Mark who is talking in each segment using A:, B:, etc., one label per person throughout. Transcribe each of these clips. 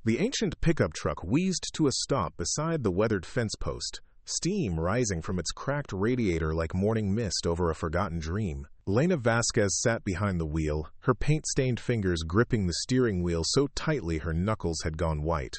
A: The ancient pickup truck wheezed to a stop beside the weathered fence post, steam rising from its cracked radiator like morning mist over a forgotten dream. Elena Vasquez sat behind the wheel, her paint-stained fingers gripping the steering wheel so tightly her knuckles had gone white.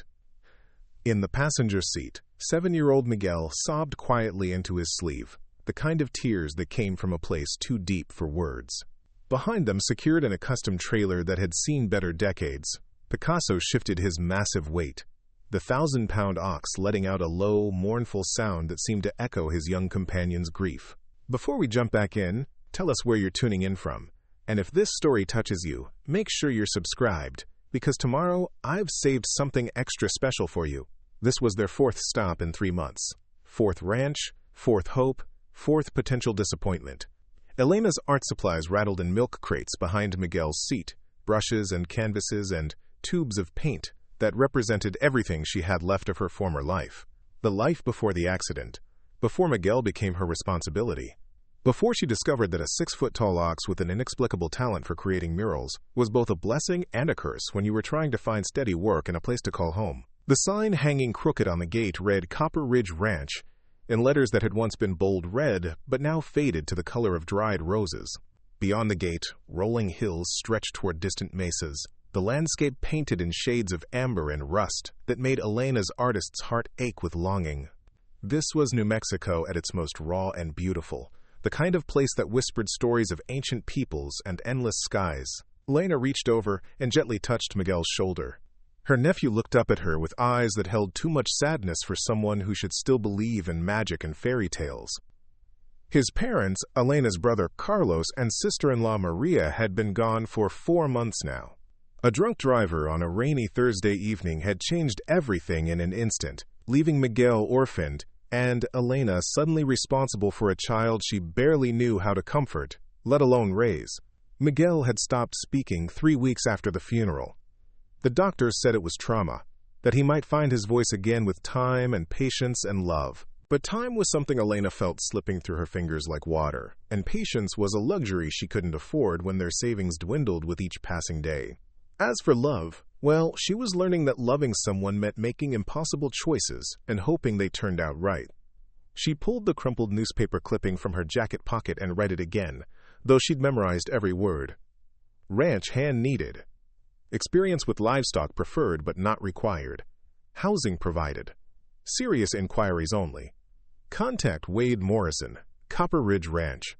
A: In the passenger seat, 7-year-old Miguel sobbed quietly into his sleeve, the kind of tears that came from a place too deep for words. Behind them, secured in a custom trailer that had seen better decades, Picasso shifted his massive weight, the 1,000-pound ox letting out a low, mournful sound that seemed to echo his young companion's grief. Before we jump back in, tell us where you're tuning in from, and if this story touches you, make sure you're subscribed, because tomorrow I've saved something extra special for you. This was their 4th stop in 3 months. 4th ranch, 4th hope, 4th potential disappointment. Elena's art supplies rattled in milk crates behind Miguel's seat, brushes and canvases and tubes of paint that represented everything she had left of her former life. The life before the accident, before Miguel became her responsibility. Before she discovered that a 6-foot-tall ox with an inexplicable talent for creating murals was both a blessing and a curse when you were trying to find steady work and a place to call home. The sign hanging crooked on the gate read Copper Ridge Ranch, in letters that had once been bold red, but now faded to the color of dried roses. Beyond the gate, rolling hills stretched toward distant mesas, the landscape painted in shades of amber and rust that made Elena's artist's heart ache with longing. This was New Mexico at its most raw and beautiful, the kind of place that whispered stories of ancient peoples and endless skies. Elena reached over and gently touched Miguel's shoulder. Her nephew looked up at her with eyes that held too much sadness for someone who should still believe in magic and fairy tales. His parents, Elena's brother Carlos and sister-in-law Maria, had been gone for 4 months now. A drunk driver on a rainy Thursday evening had changed everything in an instant, leaving Miguel orphaned and Elena suddenly responsible for a child she barely knew how to comfort, let alone raise. Miguel had stopped speaking 3 weeks after the funeral. The doctors said it was trauma, that he might find his voice again with time and patience and love. But time was something Elena felt slipping through her fingers like water, and patience was a luxury she couldn't afford when their savings dwindled with each passing day. As for love, well, she was learning that loving someone meant making impossible choices and hoping they turned out right. She pulled the crumpled newspaper clipping from her jacket pocket and read it again, though she'd memorized every word. Ranch hand needed. Experience with livestock preferred but not required. Housing provided. Serious inquiries only. Contact Wade Morrison, Copper Ridge Ranch.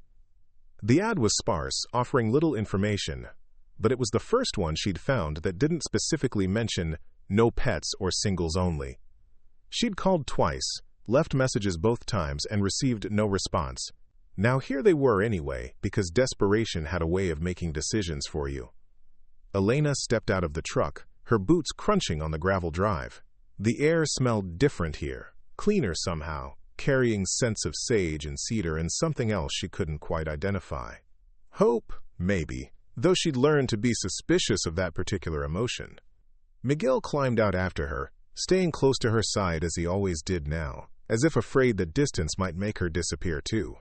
A: The ad was sparse, offering little information, but it was the first one she'd found that didn't specifically mention no pets or singles only. She'd called twice, left messages both times, and received no response. Now here they were anyway, because desperation had a way of making decisions for you. Elena stepped out of the truck, her boots crunching on the gravel drive. The air smelled different here, cleaner somehow, carrying scents of sage and cedar and something else she couldn't quite identify. Hope, maybe, though she'd learned to be suspicious of that particular emotion. Miguel climbed out after her, staying close to her side as he always did now, as if afraid that distance might make her disappear too.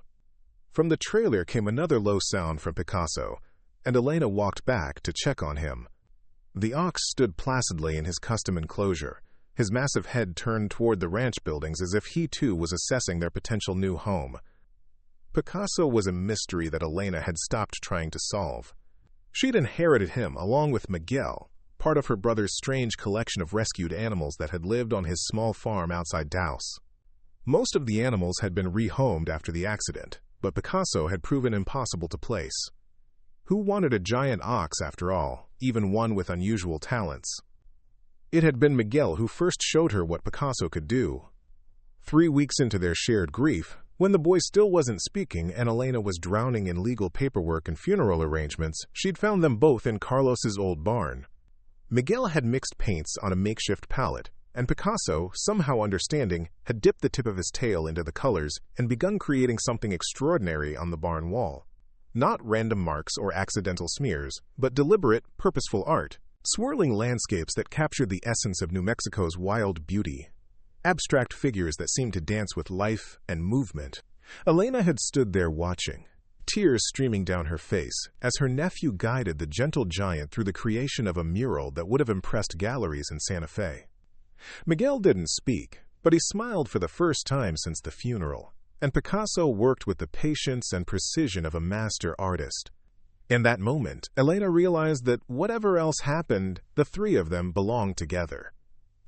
A: From the trailer came another low sound from Picasso, and Elena walked back to check on him. The ox stood placidly in his custom enclosure, his massive head turned toward the ranch buildings as if he too was assessing their potential new home. Picasso was a mystery that Elena had stopped trying to solve. She'd inherited him along with Miguel, part of her brother's strange collection of rescued animals that had lived on his small farm outside Taos. Most of the animals had been rehomed after the accident, but Picasso had proven impossible to place. Who wanted a giant ox, after all, even one with unusual talents? It had been Miguel who first showed her what Picasso could do. 3 weeks into their shared grief, when the boy still wasn't speaking and Elena was drowning in legal paperwork and funeral arrangements, she'd found them both in Carlos's old barn. Miguel had mixed paints on a makeshift palette, and Picasso, somehow understanding, had dipped the tip of his tail into the colors and begun creating something extraordinary on the barn wall. Not random marks or accidental smears, but deliberate, purposeful art. Swirling landscapes that captured the essence of New Mexico's wild beauty. Abstract figures that seemed to dance with life and movement. Elena had stood there watching, tears streaming down her face as her nephew guided the gentle giant through the creation of a mural that would have impressed galleries in Santa Fe. Miguel didn't speak, but he smiled for the first time since the funeral, and Picasso worked with the patience and precision of a master artist. In that moment, Elena realized that whatever else happened, the three of them belonged together.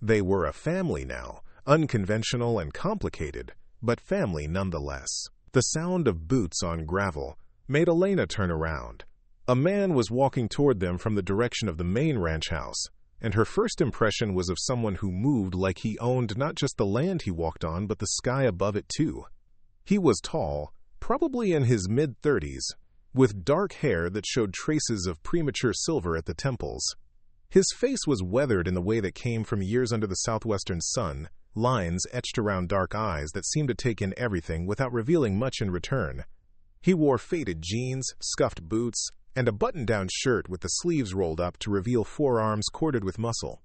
A: They were a family now, unconventional and complicated, but family nonetheless. The sound of boots on gravel made Elena turn around. A man was walking toward them from the direction of the main ranch house, and her first impression was of someone who moved like he owned not just the land he walked on, but the sky above it too. He was tall, probably in his mid-30s, with dark hair that showed traces of premature silver at the temples. His face was weathered in the way that came from years under the southwestern sun, lines etched around dark eyes that seemed to take in everything without revealing much in return. He wore faded jeans, scuffed boots, and a button-down shirt with the sleeves rolled up to reveal forearms corded with muscle.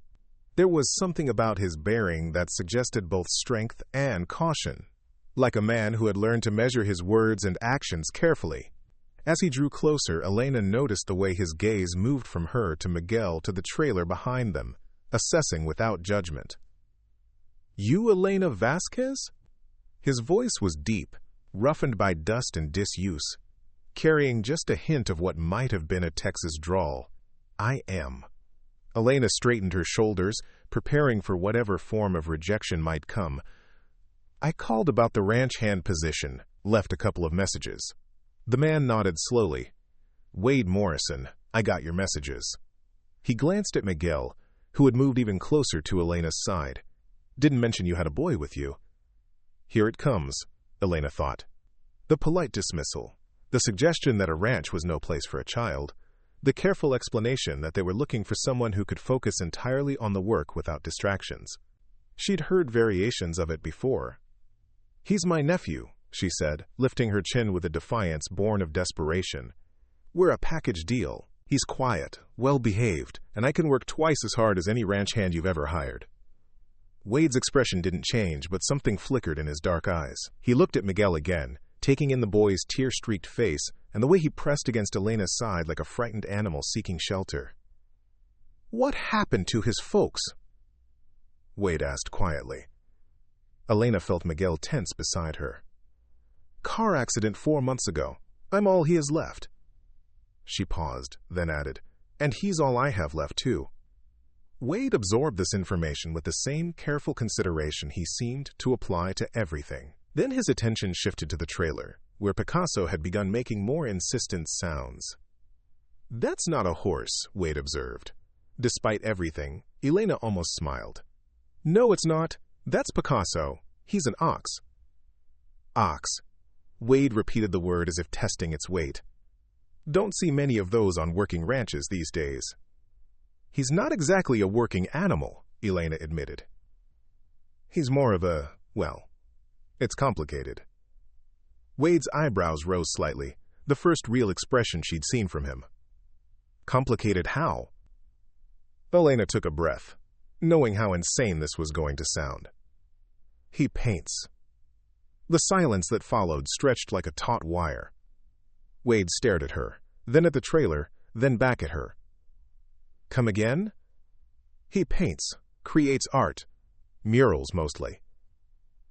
A: There was something about his bearing that suggested both strength and caution, like a man who had learned to measure his words and actions carefully. As he drew closer, Elena noticed the way his gaze moved from her to Miguel to the trailer behind them, assessing without judgment. "You Elena Vasquez?" His voice was deep, roughened by dust and disuse, carrying just a hint of what might have been a Texas drawl. "I am." Elena straightened her shoulders, preparing for whatever form of rejection might come. "I called about the ranch hand position, left a couple of messages." The man nodded slowly. "Wade Morrison, I got your messages." He glanced at Miguel, who had moved even closer to Elena's side. "Didn't mention you had a boy with you." Here it comes, Elena thought. The polite dismissal, the suggestion that a ranch was no place for a child, the careful explanation that they were looking for someone who could focus entirely on the work without distractions. She'd heard variations of it before. "He's my nephew," she said, lifting her chin with a defiance born of desperation. "We're a package deal. He's quiet, well-behaved, and I can work twice as hard as any ranch hand you've ever hired." Wade's expression didn't change, but something flickered in his dark eyes. He looked at Miguel again, taking in the boy's tear-streaked face and the way he pressed against Elena's side like a frightened animal seeking shelter. "What happened to his folks?" Wade asked quietly. Elena felt Miguel tense beside her. "Car accident 4 months ago. I'm all he has left." She paused, then added, "And he's all I have left, too." Wade absorbed this information with the same careful consideration he seemed to apply to everything. Then his attention shifted to the trailer, where Picasso had begun making more insistent sounds. "That's not a horse," Wade observed. Despite everything, Elena almost smiled. "No, it's not. That's Picasso. He's an ox." "Ox." Wade repeated the word as if testing its weight. "Don't see many of those on working ranches these days." "He's not exactly a working animal," Elena admitted. "He's more of a, well, it's complicated." Wade's eyebrows rose slightly, the first real expression she'd seen from him. "Complicated how?" Elena took a breath, knowing how insane this was going to sound. "He paints." The silence that followed stretched like a taut wire. Wade stared at her, then at the trailer, then back at her. "Come again?" "He paints, creates art. Murals, mostly."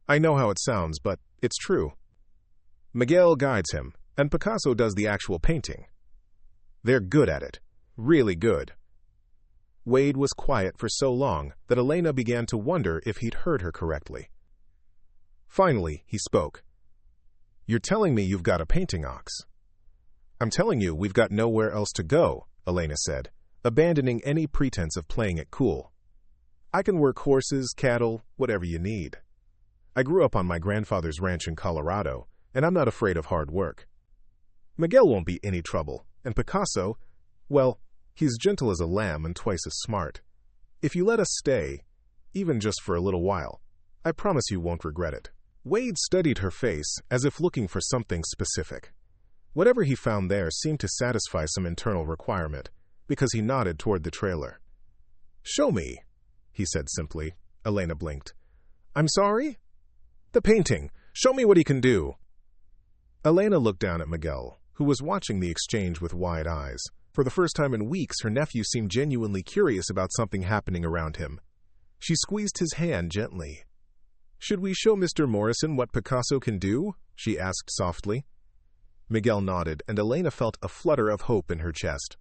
A: "I know how it sounds, but it's true. Miguel guides him, and Picasso does the actual painting. They're good at it. Really good." Wade was quiet for so long that Elena began to wonder if he'd heard her correctly. Finally, he spoke. "You're telling me you've got a painting ox." "I'm telling you we've got nowhere else to go," Elena said, abandoning any pretense of playing it cool. "I can work horses, cattle, whatever you need. I grew up on my grandfather's ranch in Colorado, and I'm not afraid of hard work. Miguel won't be any trouble, and Picasso, well, he's gentle as a lamb and twice as smart. If you let us stay, even just for a little while, I promise you won't regret it." Wade studied her face as if looking for something specific. Whatever he found there seemed to satisfy some internal requirement, because he nodded toward the trailer. "Show me," he said simply. Elena blinked. "I'm sorry?" "The painting. Show me what he can do." Elena looked down at Miguel, who was watching the exchange with wide eyes. For the first time in weeks, her nephew seemed genuinely curious about something happening around him. She squeezed his hand gently. "Should we show Mr. Morrison what Picasso can do?" she asked softly. Miguel nodded, and Elena felt a flutter of hope in her chest.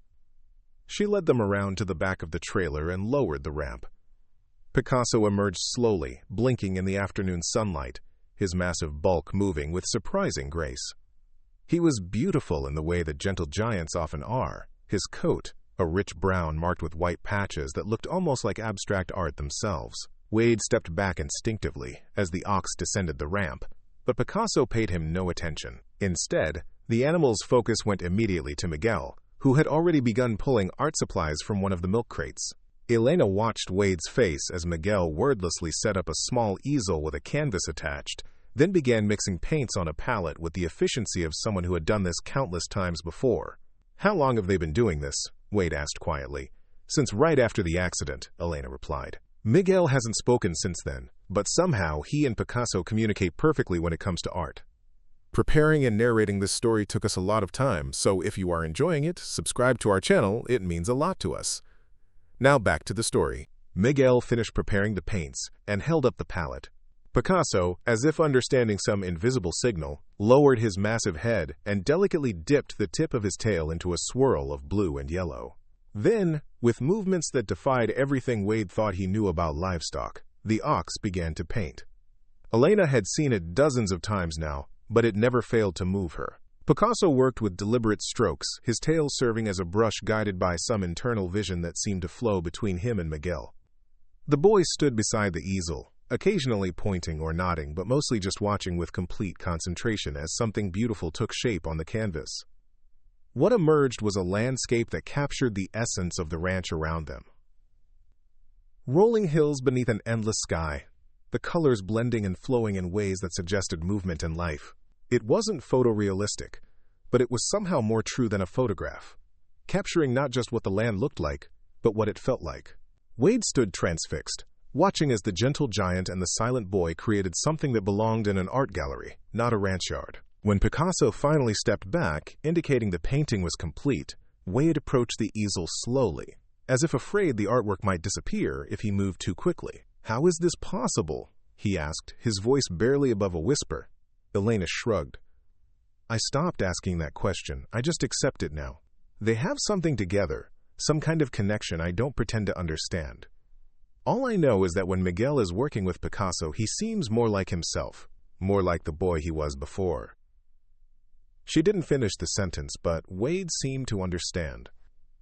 A: She led them around to the back of the trailer and lowered the ramp. Picasso emerged slowly, blinking in the afternoon sunlight, his massive bulk moving with surprising grace. He was beautiful in the way that gentle giants often are. His coat, a rich brown marked with white patches that looked almost like abstract art themselves. Wade stepped back instinctively as the ox descended the ramp, but Picasso paid him no attention. Instead, the animal's focus went immediately to Miguel, who had already begun pulling art supplies from one of the milk crates. Elena watched Wade's face as Miguel wordlessly set up a small easel with a canvas attached, then began mixing paints on a palette with the efficiency of someone who had done this countless times before. "How long have they been doing this?" Wade asked quietly. "Since right after the accident," Elena replied. Miguel hasn't spoken since then, but somehow he and Picasso communicate perfectly when it comes to art. Preparing and narrating this story took us a lot of time, so if you are enjoying it, subscribe to our channel, it means a lot to us. Now back to the story. Miguel finished preparing the paints and held up the palette. Picasso, as if understanding some invisible signal, lowered his massive head and delicately dipped the tip of his tail into a swirl of blue and yellow. Then, with movements that defied everything Wade thought he knew about livestock, the ox began to paint. Elena had seen it dozens of times now, but it never failed to move her. Picasso worked with deliberate strokes, his tail serving as a brush guided by some internal vision that seemed to flow between him and Miguel. The boy stood beside the easel, occasionally pointing or nodding, but mostly just watching with complete concentration as something beautiful took shape on the canvas. What emerged was a landscape that captured the essence of the ranch around them. Rolling hills beneath an endless sky, the colors blending and flowing in ways that suggested movement and life. It wasn't photorealistic, but it was somehow more true than a photograph, capturing not just what the land looked like, but what it felt like. Wade stood transfixed, watching as the gentle giant and the silent boy created something that belonged in an art gallery, not a ranch yard. When Picasso finally stepped back, indicating the painting was complete, Wade approached the easel slowly, as if afraid the artwork might disappear if he moved too quickly. "How is this possible?" he asked, his voice barely above a whisper. Elena shrugged. "I stopped asking that question. I just accept it now. They have something together, some kind of connection I don't pretend to understand. All I know is that when Miguel is working with Picasso, he seems more like himself, more like the boy he was before." She didn't finish the sentence, but Wade seemed to understand.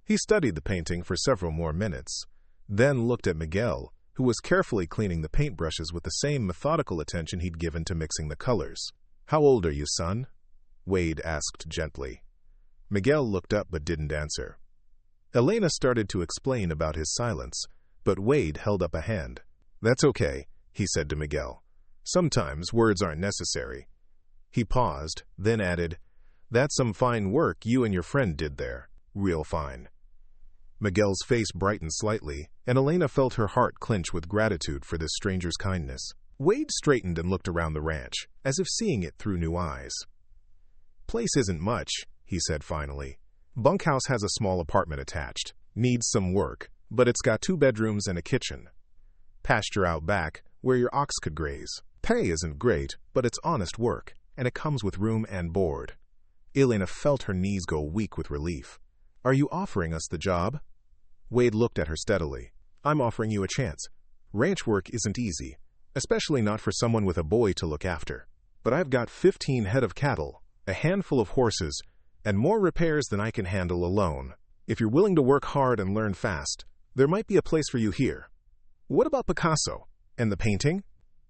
A: He studied the painting for several more minutes, then looked at Miguel, who was carefully cleaning the paintbrushes with the same methodical attention he'd given to mixing the colors. "How old are you, son?" Wade asked gently. Miguel looked up but didn't answer. Elena started to explain about his silence, but Wade held up a hand. "That's okay," he said to Miguel. "Sometimes words aren't necessary." He paused, then added, "That's some fine work you and your friend did there. Real fine." Miguel's face brightened slightly, and Elena felt her heart clench with gratitude for this stranger's kindness. Wade straightened and looked around the ranch, as if seeing it through new eyes. "Place isn't much," he said finally. "Bunkhouse has a small apartment attached. Needs some work, but it's got 2 bedrooms and a kitchen. Pasture out back, where your ox could graze. Pay isn't great, but it's honest work, and it comes with room and board." Elena felt her knees go weak with relief. "Are you offering us the job?" Wade looked at her steadily. "I'm offering you a chance. Ranch work isn't easy, especially not for someone with a boy to look after. But I've got 15 head of cattle, a handful of horses, and more repairs than I can handle alone. If you're willing to work hard and learn fast, there might be a place for you here." "What about Picasso? And the painting?"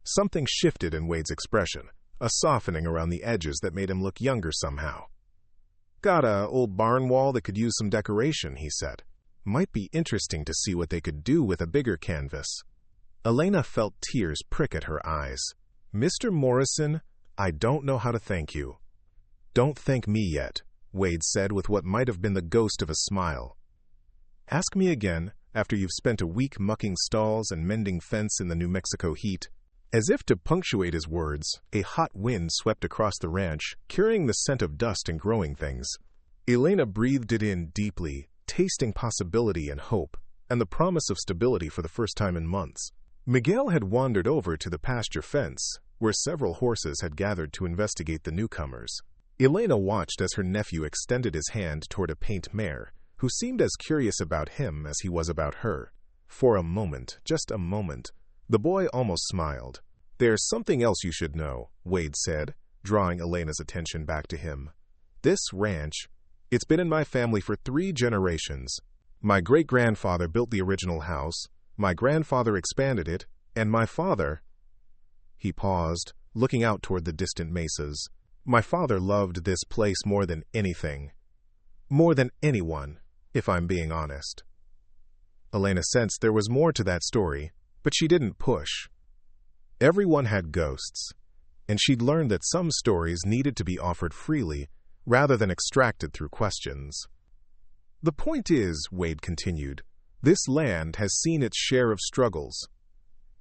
A: Something shifted in Wade's expression, a softening around the edges that made him look younger somehow. "Got a old barn wall that could use some decoration," he said. "Might be interesting to see what they could do with a bigger canvas." Elena felt tears prick at her eyes. "Mr. Morrison, I don't know how to thank you." "Don't thank me yet," Wade said with what might have been the ghost of a smile. "Ask me again after you've spent a week mucking stalls and mending fence in the New Mexico heat." As if to punctuate his words, a hot wind swept across the ranch, carrying the scent of dust and growing things. Elena breathed it in deeply, tasting possibility and hope, and the promise of stability for the first time in months. Miguel had wandered over to the pasture fence, where several horses had gathered to investigate the newcomers. Elena watched as her nephew extended his hand toward a paint mare, who seemed as curious about him as he was about her. For a moment, just a moment, the boy almost smiled. "There's something else you should know," Wade said, drawing Elena's attention back to him. "This ranch, it's been in my family for 3 generations. My great-grandfather built the original house, my grandfather expanded it, and my father—" He paused, looking out toward the distant mesas. "My father loved this place more than anything. More than anyone, if I'm being honest." Elena sensed there was more to that story, but she didn't push. Everyone had ghosts, and she'd learned that some stories needed to be offered freely, rather than extracted through questions. "The point is," Wade continued, "this land has seen its share of struggles.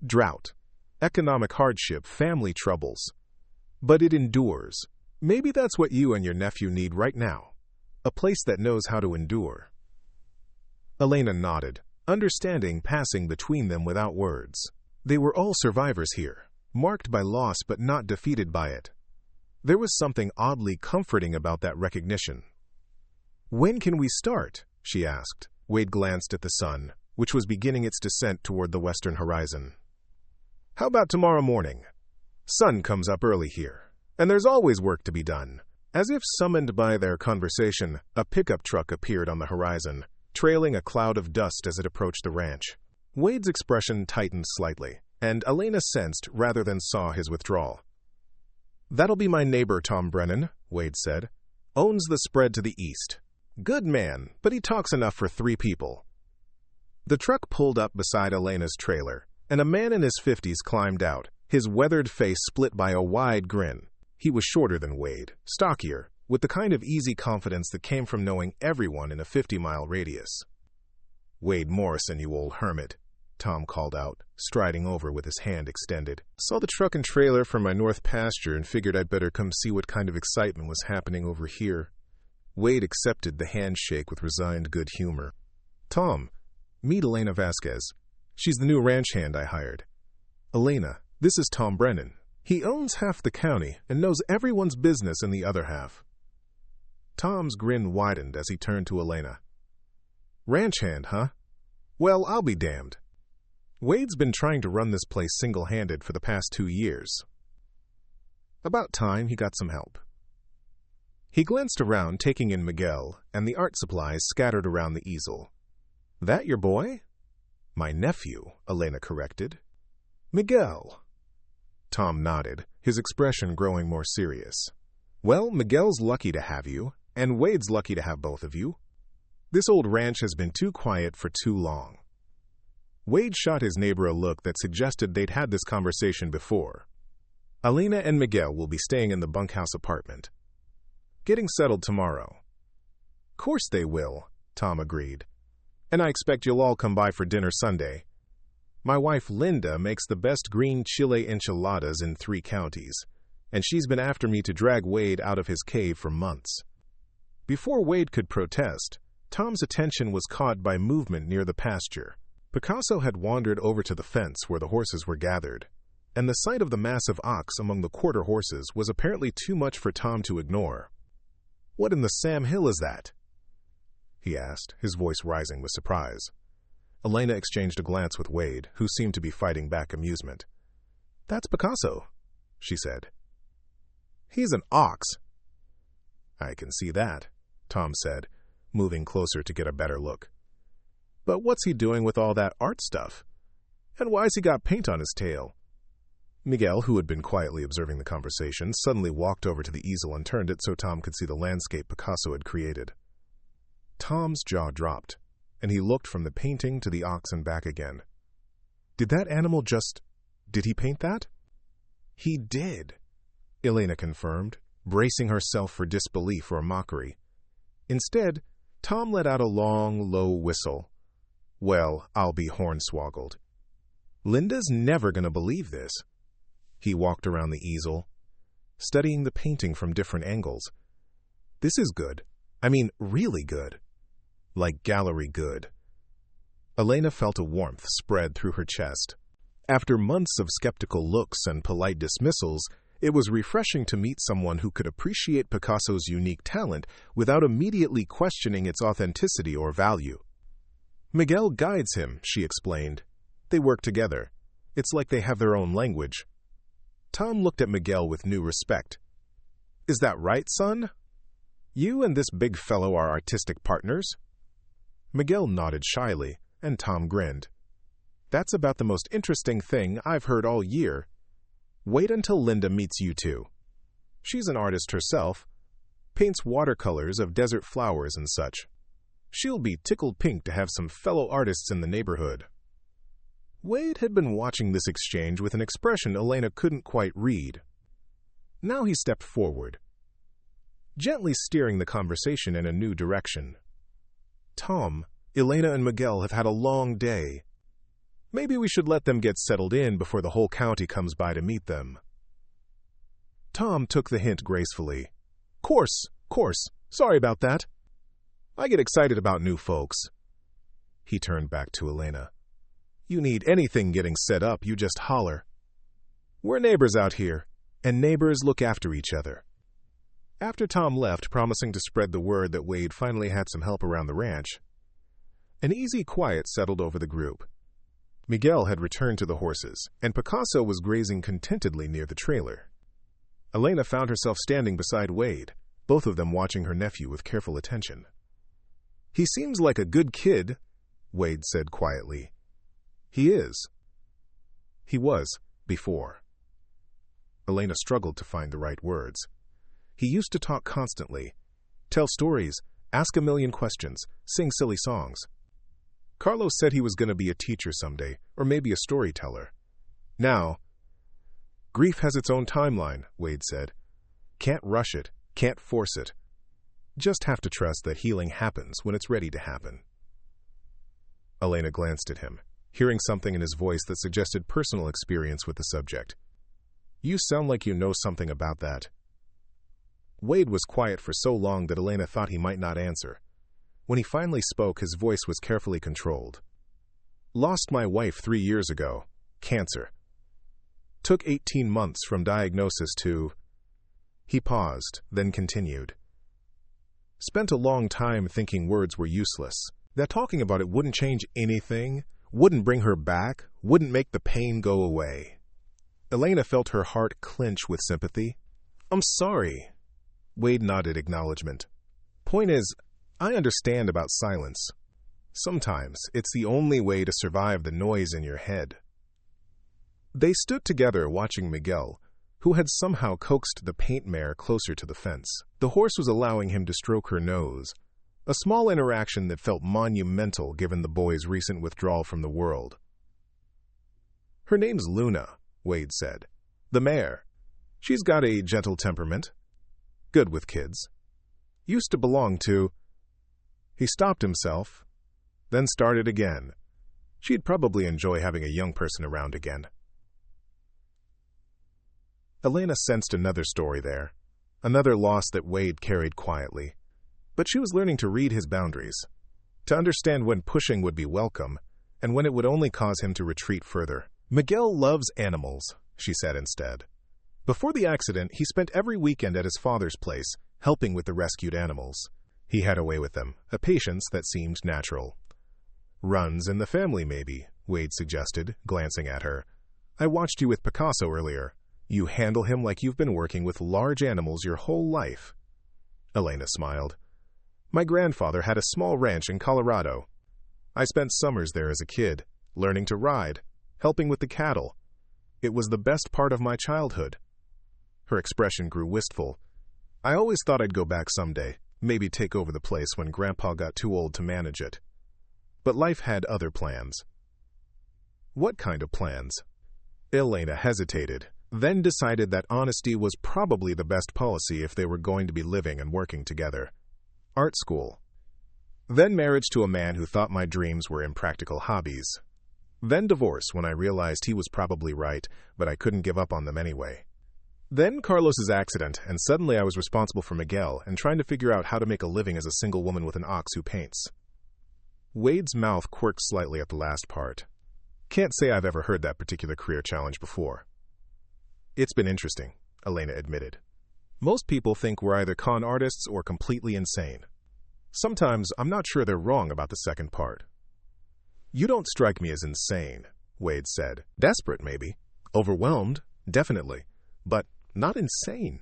A: Drought, economic hardship, family troubles. But it endures. Maybe that's what you and your nephew need right now. A place that knows how to endure." Elena nodded, understanding passing between them without words. They were all survivors here, marked by loss but not defeated by it. There was something oddly comforting about that recognition. "When can we start?" she asked. Wade glanced at the sun, which was beginning its descent toward the western horizon. "How about tomorrow morning? Sun comes up early here, and there's always work to be done." As if summoned by their conversation, a pickup truck appeared on the horizon, trailing a cloud of dust as it approached the ranch. Wade's expression tightened slightly, and Elena sensed rather than saw his withdrawal. "That'll be my neighbor, Tom Brennan," Wade said. "Owns the spread to the east. Good man, but he talks enough for 3 people." The truck pulled up beside Elena's trailer, and a man in his 50s climbed out, his weathered face split by a wide grin. He was shorter than Wade, stockier, with the kind of easy confidence that came from knowing everyone in a 50-mile radius. "Wade Morrison, you old hermit," Tom called out, striding over with his hand extended. "Saw the truck and trailer from my north pasture and figured I'd better come see what kind of excitement was happening over here." Wade accepted the handshake with resigned good humor. "Tom, meet Elena Vasquez. She's the new ranch hand I hired. Elena, this is Tom Brennan. He owns half the county and knows everyone's business in the other half." Tom's grin widened as he turned to Elena. "Ranch hand, huh? Well, I'll be damned. Wade's been trying to run this place single-handed for the past 2 years. About time he got some help." He glanced around, taking in Miguel and the art supplies scattered around the easel. "That your boy?" "My nephew," Elena corrected. "Miguel." Tom nodded, his expression growing more serious. "Well, Miguel's lucky to have you, and Wade's lucky to have both of you. This old ranch has been too quiet for too long." Wade shot his neighbor a look that suggested they'd had this conversation before. "Elena and Miguel will be staying in the bunkhouse apartment. Getting settled tomorrow." "Course they will," Tom agreed. "And I expect you'll all come by for dinner Sunday. My wife Linda makes the best green chile enchiladas in 3 counties, and she's been after me to drag Wade out of his cave for months." Before Wade could protest, Tom's attention was caught by movement near the pasture. Picasso had wandered over to the fence where the horses were gathered, and the sight of the massive ox among the quarter horses was apparently too much for Tom to ignore. "What in the Sam Hill is that?" he asked, his voice rising with surprise. Elena exchanged a glance with Wade, who seemed to be fighting back amusement. "That's Picasso," she said. "He's an ox." "I can see that," Tom said, moving closer to get a better look. "But what's he doing with all that art stuff? And why's he got paint on his tail?" Miguel, who had been quietly observing the conversation, suddenly walked over to the easel and turned it so Tom could see the landscape Picasso had created. Tom's jaw dropped, and he looked from the painting to the ox and back again. Did he paint that?" "He did," Elena confirmed, bracing herself for disbelief or mockery. Instead, Tom let out a long, low whistle. "Well, I'll be hornswoggled. Linda's never going to believe this. He walked around the easel, studying the painting from different angles. This is good. I mean, really good. Like gallery good. Elena felt a warmth spread through her chest. After months of skeptical looks and polite dismissals, it was refreshing to meet someone who could appreciate Picasso's unique talent without immediately questioning its authenticity or value. Miguel guides him, she explained. They work together. It's like they have their own language. Tom looked at Miguel with new respect. Is that right, son? You and this big fellow are artistic partners? Miguel nodded shyly, and Tom grinned. That's about the most interesting thing I've heard all year. Wait until Linda meets you two. She's an artist herself, paints watercolors of desert flowers and such. She'll be tickled pink to have some fellow artists in the neighborhood. Wade had been watching this exchange with an expression Elena couldn't quite read. Now he stepped forward, gently steering the conversation in a new direction. Tom, Elena and Miguel have had a long day. Maybe we should let them get settled in before the whole county comes by to meet them. Tom took the hint gracefully. Course. Sorry about that. I get excited about new folks. He turned back to Elena. You need anything getting set up, you just holler. We're neighbors out here, and neighbors look after each other. After Tom left, promising to spread the word that Wade finally had some help around the ranch, an easy quiet settled over the group. Miguel had returned to the horses, and Picasso was grazing contentedly near the trailer. Elena found herself standing beside Wade, both of them watching her nephew with careful attention. He seems like a good kid, Wade said quietly. He is. He was, before. Elena struggled to find the right words. He used to talk constantly, tell stories, ask a million questions, sing silly songs. Carlos said he was going to be a teacher someday, or maybe a storyteller. Now, grief has its own timeline, Wade said. Can't rush it, can't force it. Just have to trust that healing happens when it's ready to happen. Elena glanced at him, hearing something in his voice that suggested personal experience with the subject. You sound like you know something about that. Wade was quiet for so long that Elena thought he might not answer. When he finally spoke, his voice was carefully controlled. Lost my wife 3 years ago. Cancer. Took 18 months from diagnosis to... He paused, then continued. Spent a long time thinking words were useless, that talking about it wouldn't change anything, wouldn't bring her back, wouldn't make the pain go away. Elena felt her heart clench with sympathy. I'm sorry. Wade nodded acknowledgement. Point is, I understand about silence. Sometimes it's the only way to survive the noise in your head. They stood together watching Miguel, who had somehow coaxed the paint mare closer to the fence. The horse was allowing him to stroke her nose, a small interaction that felt monumental given the boy's recent withdrawal from the world. Her name's Luna, Wade said. The mare. She's got a gentle temperament. Good with kids. Used to belong to... He stopped himself, then started again. She'd probably enjoy having a young person around again. Elena sensed another story there, another loss that Wade carried quietly. But she was learning to read his boundaries, to understand when pushing would be welcome, and when it would only cause him to retreat further. Miguel loves animals, she said instead. Before the accident, he spent every weekend at his father's place, helping with the rescued animals. He had a way with them, a patience that seemed natural. Runs in the family, maybe, Wade suggested, glancing at her. I watched you with Picasso earlier. You handle him like you've been working with large animals your whole life. Elena smiled. My grandfather had a small ranch in Colorado. I spent summers there as a kid, learning to ride, helping with the cattle. It was the best part of my childhood. Her expression grew wistful. I always thought I'd go back someday, maybe take over the place when Grandpa got too old to manage it. But life had other plans. What kind of plans? Elena hesitated, then decided that honesty was probably the best policy if they were going to be living and working together. Art school. Then marriage to a man who thought my dreams were impractical hobbies. Then divorce when I realized he was probably right, but I couldn't give up on them anyway. Then Carlos's accident, and suddenly I was responsible for Miguel and trying to figure out how to make a living as a single woman with an ox who paints. Wade's mouth quirked slightly at the last part. Can't say I've ever heard that particular career challenge before. It's been interesting, Elena admitted. Most people think we're either con artists or completely insane. Sometimes I'm not sure they're wrong about the second part. You don't strike me as insane, Wade said. Desperate, maybe. Overwhelmed, definitely. But not insane.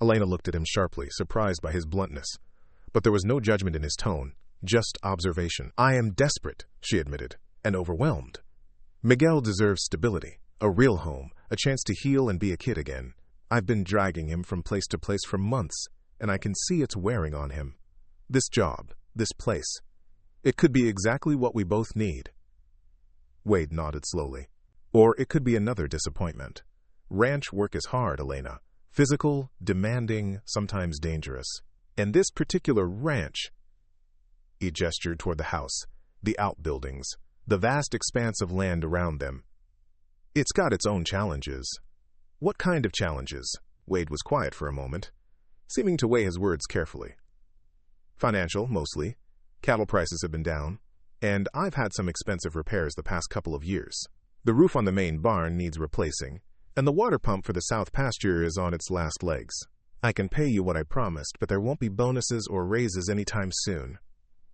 A: Elena looked at him sharply, surprised by his bluntness. But there was no judgment in his tone, just observation. I am desperate, she admitted, and overwhelmed. Miguel deserves stability, a real home, a chance to heal and be a kid again. I've been dragging him from place to place for months, and I can see it's wearing on him. This job, this place. It could be exactly what we both need. Wade nodded slowly. Or it could be another disappointment. Ranch work is hard, Elena. Physical, demanding, sometimes dangerous. And this particular ranch... He gestured toward the house, the outbuildings, the vast expanse of land around them. It's got its own challenges. What kind of challenges? Wade was quiet for a moment, seeming to weigh his words carefully. Financial, mostly. Cattle prices have been down, and I've had some expensive repairs the past couple of years. The roof on the main barn needs replacing, and the water pump for the south pasture is on its last legs. I can pay you what I promised, but there won't be bonuses or raises anytime soon.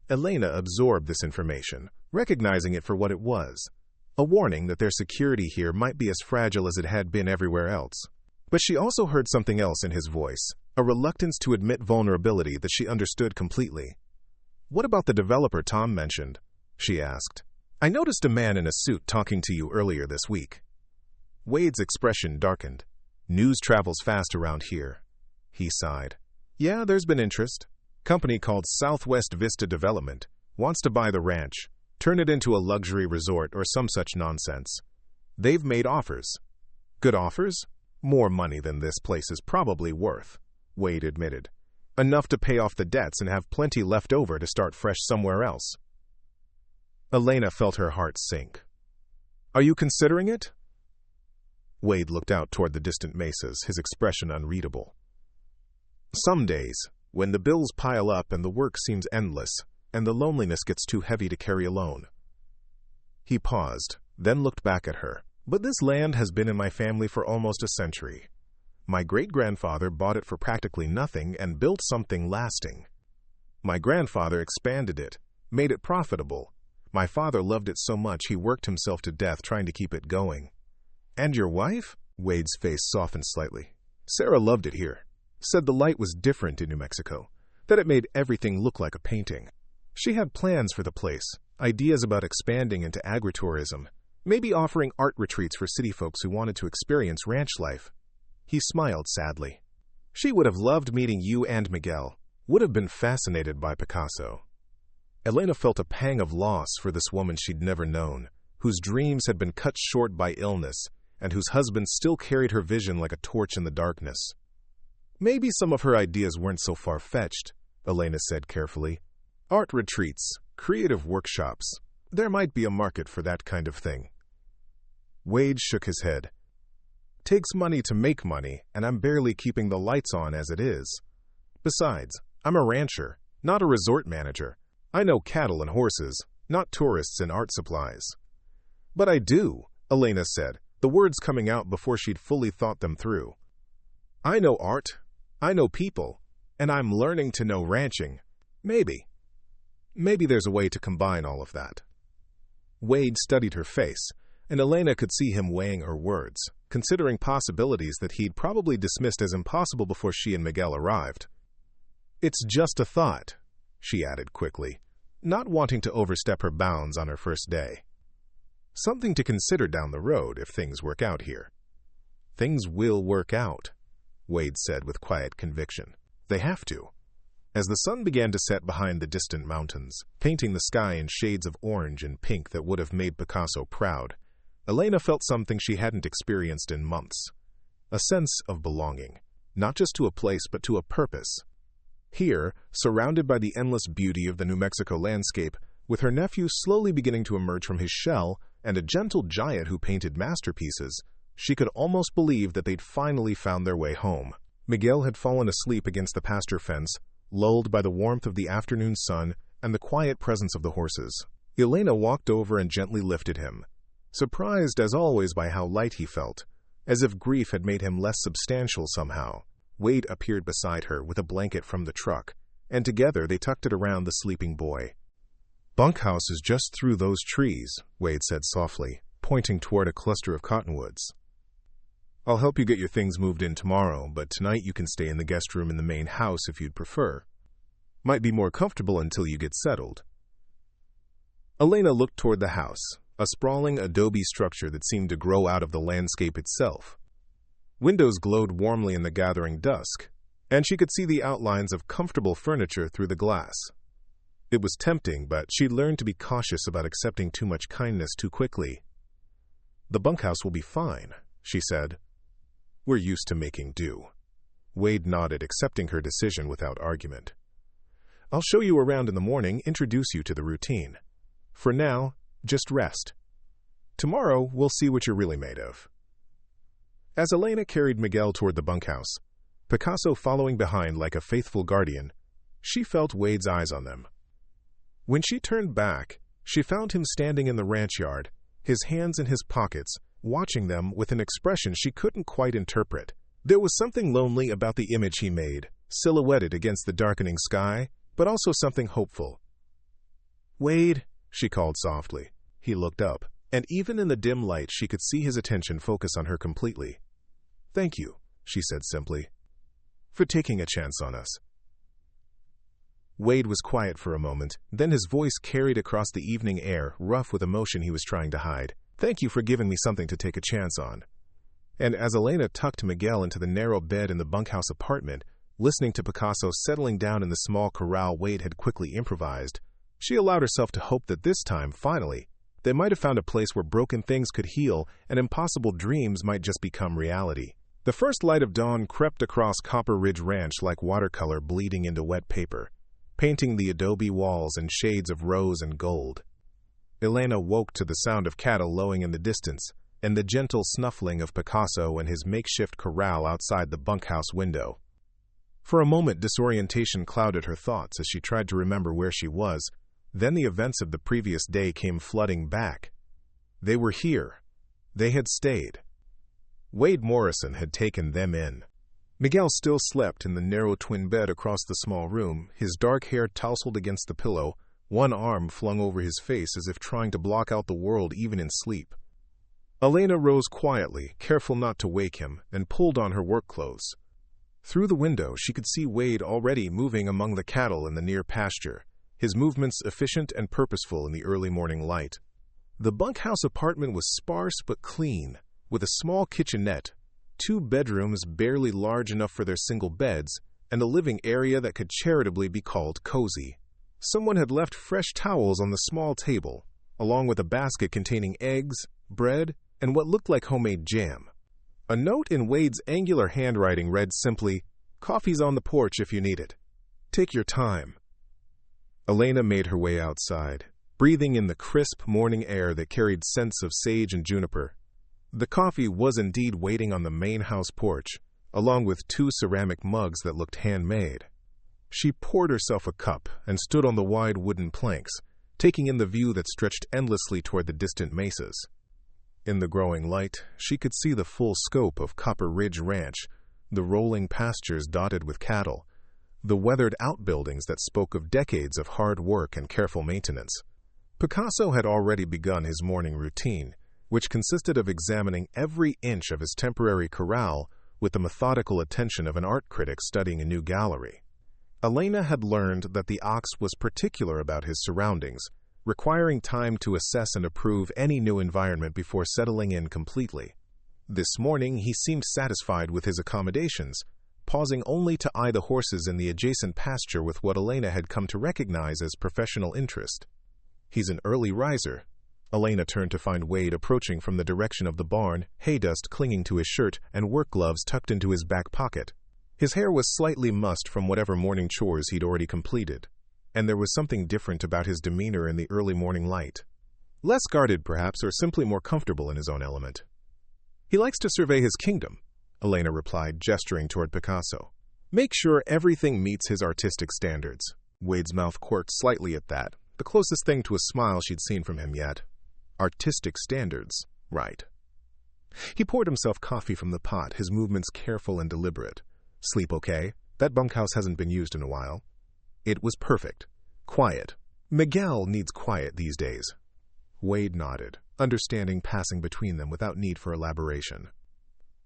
A: Elena absorbed this information, recognizing it for what it was, a warning that their security here might be as fragile as it had been everywhere else. But she also heard something else in his voice, a reluctance to admit vulnerability that she understood completely. What about the developer Tom mentioned? She asked. I noticed a man in a suit talking to you earlier this week. Wade's expression darkened. News travels fast around here. He sighed. Yeah, there's been interest. Company called Southwest Vista Development wants to buy the ranch, turn it into a luxury resort or some such nonsense. They've made offers. Good offers? More money than this place is probably worth, Wade admitted. Enough to pay off the debts and have plenty left over to start fresh somewhere else. Elena felt her heart sink. Are you considering it? Wade looked out toward the distant mesas, his expression unreadable. Some days, when the bills pile up and the work seems endless, and the loneliness gets too heavy to carry alone. He paused, then looked back at her. But this land has been in my family for almost a century. My great-grandfather bought it for practically nothing and built something lasting. My grandfather expanded it, made it profitable. My father loved it so much he worked himself to death trying to keep it going. And your wife? Wade's face softened slightly. Sarah loved it here. Said the light was different in New Mexico, that it made everything look like a painting. She had plans for the place, ideas about expanding into agritourism, maybe offering art retreats for city folks who wanted to experience ranch life. He smiled sadly. She would have loved meeting you and Miguel, would have been fascinated by Picasso. Elena felt a pang of loss for this woman she'd never known, whose dreams had been cut short by illness, and whose husband still carried her vision like a torch in the darkness. Maybe some of her ideas weren't so far-fetched, Elena said carefully. Art retreats, creative workshops. There might be a market for that kind of thing. Wade shook his head. Takes money to make money, and I'm barely keeping the lights on as it is. Besides, I'm a rancher, not a resort manager. I know cattle and horses, not tourists and art supplies. But I do, Elena said, the words coming out before she'd fully thought them through. I know art, I know people, and I'm learning to know ranching. Maybe there's a way to combine all of that. Wade studied her face, and Elena could see him weighing her words, considering possibilities that he'd probably dismissed as impossible before she and Miguel arrived. It's just a thought, she added quickly, not wanting to overstep her bounds on her first day. Something to consider down the road if things work out here. Things will work out, Wade said with quiet conviction. They have to. As the sun began to set behind the distant mountains, painting the sky in shades of orange and pink that would have made Picasso proud, Elena felt something she hadn't experienced in months. A sense of belonging, not just to a place but to a purpose. Here, surrounded by the endless beauty of the New Mexico landscape, with her nephew slowly beginning to emerge from his shell, and a gentle giant who painted masterpieces, she could almost believe that they'd finally found their way home. Miguel had fallen asleep against the pasture fence, lulled by the warmth of the afternoon sun and the quiet presence of the horses. Elena walked over and gently lifted him, surprised as always by how light he felt, as if grief had made him less substantial somehow. Wade appeared beside her with a blanket from the truck, and together they tucked it around the sleeping boy. "Bunkhouse is just through those trees," Wade said softly, pointing toward a cluster of cottonwoods. "I'll help you get your things moved in tomorrow, but tonight you can stay in the guest room in the main house if you'd prefer. Might be more comfortable until you get settled." Elena looked toward the house, a sprawling adobe structure that seemed to grow out of the landscape itself. Windows glowed warmly in the gathering dusk, and she could see the outlines of comfortable furniture through the glass. It was tempting, but she'd learned to be cautious about accepting too much kindness too quickly. "The bunkhouse will be fine," she said. "We're used to making do." Wade nodded, accepting her decision without argument. "I'll show you around in the morning, introduce you to the routine. For now, just rest. Tomorrow, we'll see what you're really made of." As Elena carried Miguel toward the bunkhouse, Picasso following behind like a faithful guardian, she felt Wade's eyes on them. When she turned back, she found him standing in the ranch yard, his hands in his pockets, watching them with an expression she couldn't quite interpret. There was something lonely about the image he made, silhouetted against the darkening sky, but also something hopeful. "Wade," she called softly. He looked up, and even in the dim light she could see his attention focus on her completely. "Thank you," she said simply, "for taking a chance on us." Wade was quiet for a moment, then his voice carried across the evening air, rough with emotion he was trying to hide. "Thank you for giving me something to take a chance on." And as Elena tucked Miguel into the narrow bed in the bunkhouse apartment, listening to Picasso settling down in the small corral Wade had quickly improvised, she allowed herself to hope that this time, finally, they might have found a place where broken things could heal and impossible dreams might just become reality. The first light of dawn crept across Copper Ridge Ranch like watercolor bleeding into wet paper, painting the adobe walls in shades of rose and gold. Elena woke to the sound of cattle lowing in the distance and the gentle snuffling of Picasso and his makeshift corral outside the bunkhouse window. For a moment, disorientation clouded her thoughts as she tried to remember where she was. Then the events of the previous day came flooding back. They were here. They had stayed. Wade Morrison had taken them in. Miguel still slept in the narrow twin bed across the small room, his dark hair tousled against the pillow, one arm flung over his face as if trying to block out the world even in sleep. Elena rose quietly, careful not to wake him, and pulled on her work clothes. Through the window, she could see Wade already moving among the cattle in the near pasture, his movements efficient and purposeful in the early morning light. The bunkhouse apartment was sparse but clean, with a small kitchenette, 2 bedrooms barely large enough for their single beds, and a living area that could charitably be called cozy. Someone had left fresh towels on the small table, along with a basket containing eggs, bread, and what looked like homemade jam. A note in Wade's angular handwriting read simply, "Coffee's on the porch if you need it. Take your time." Elena made her way outside, breathing in the crisp morning air that carried scents of sage and juniper. The coffee was indeed waiting on the main house porch, along with 2 ceramic mugs that looked handmade. She poured herself a cup and stood on the wide wooden planks, taking in the view that stretched endlessly toward the distant mesas. In the growing light, she could see the full scope of Copper Ridge Ranch, the rolling pastures dotted with cattle, the weathered outbuildings that spoke of decades of hard work and careful maintenance. Picasso had already begun his morning routine, which consisted of examining every inch of his temporary corral with the methodical attention of an art critic studying a new gallery. Elena had learned that the ox was particular about his surroundings, requiring time to assess and approve any new environment before settling in completely. This morning, he seemed satisfied with his accommodations, pausing only to eye the horses in the adjacent pasture with what Elena had come to recognize as professional interest. "He's an early riser." Elena turned to find Wade approaching from the direction of the barn, hay dust clinging to his shirt and work gloves tucked into his back pocket. His hair was slightly mussed from whatever morning chores he'd already completed, and there was something different about his demeanor in the early morning light. Less guarded, perhaps, or simply more comfortable in his own element. He likes to survey his kingdom, Elena replied, gesturing toward Picasso. Make sure everything meets his artistic standards. Wade's mouth quirked slightly at that, the closest thing to a smile she'd seen from him yet. Artistic standards, right. He poured himself coffee from the pot, his movements careful and deliberate. Sleep okay? That bunkhouse hasn't been used in a while. It was perfect. Quiet. Miguel needs quiet these days. Wade nodded, understanding passing between them without need for elaboration.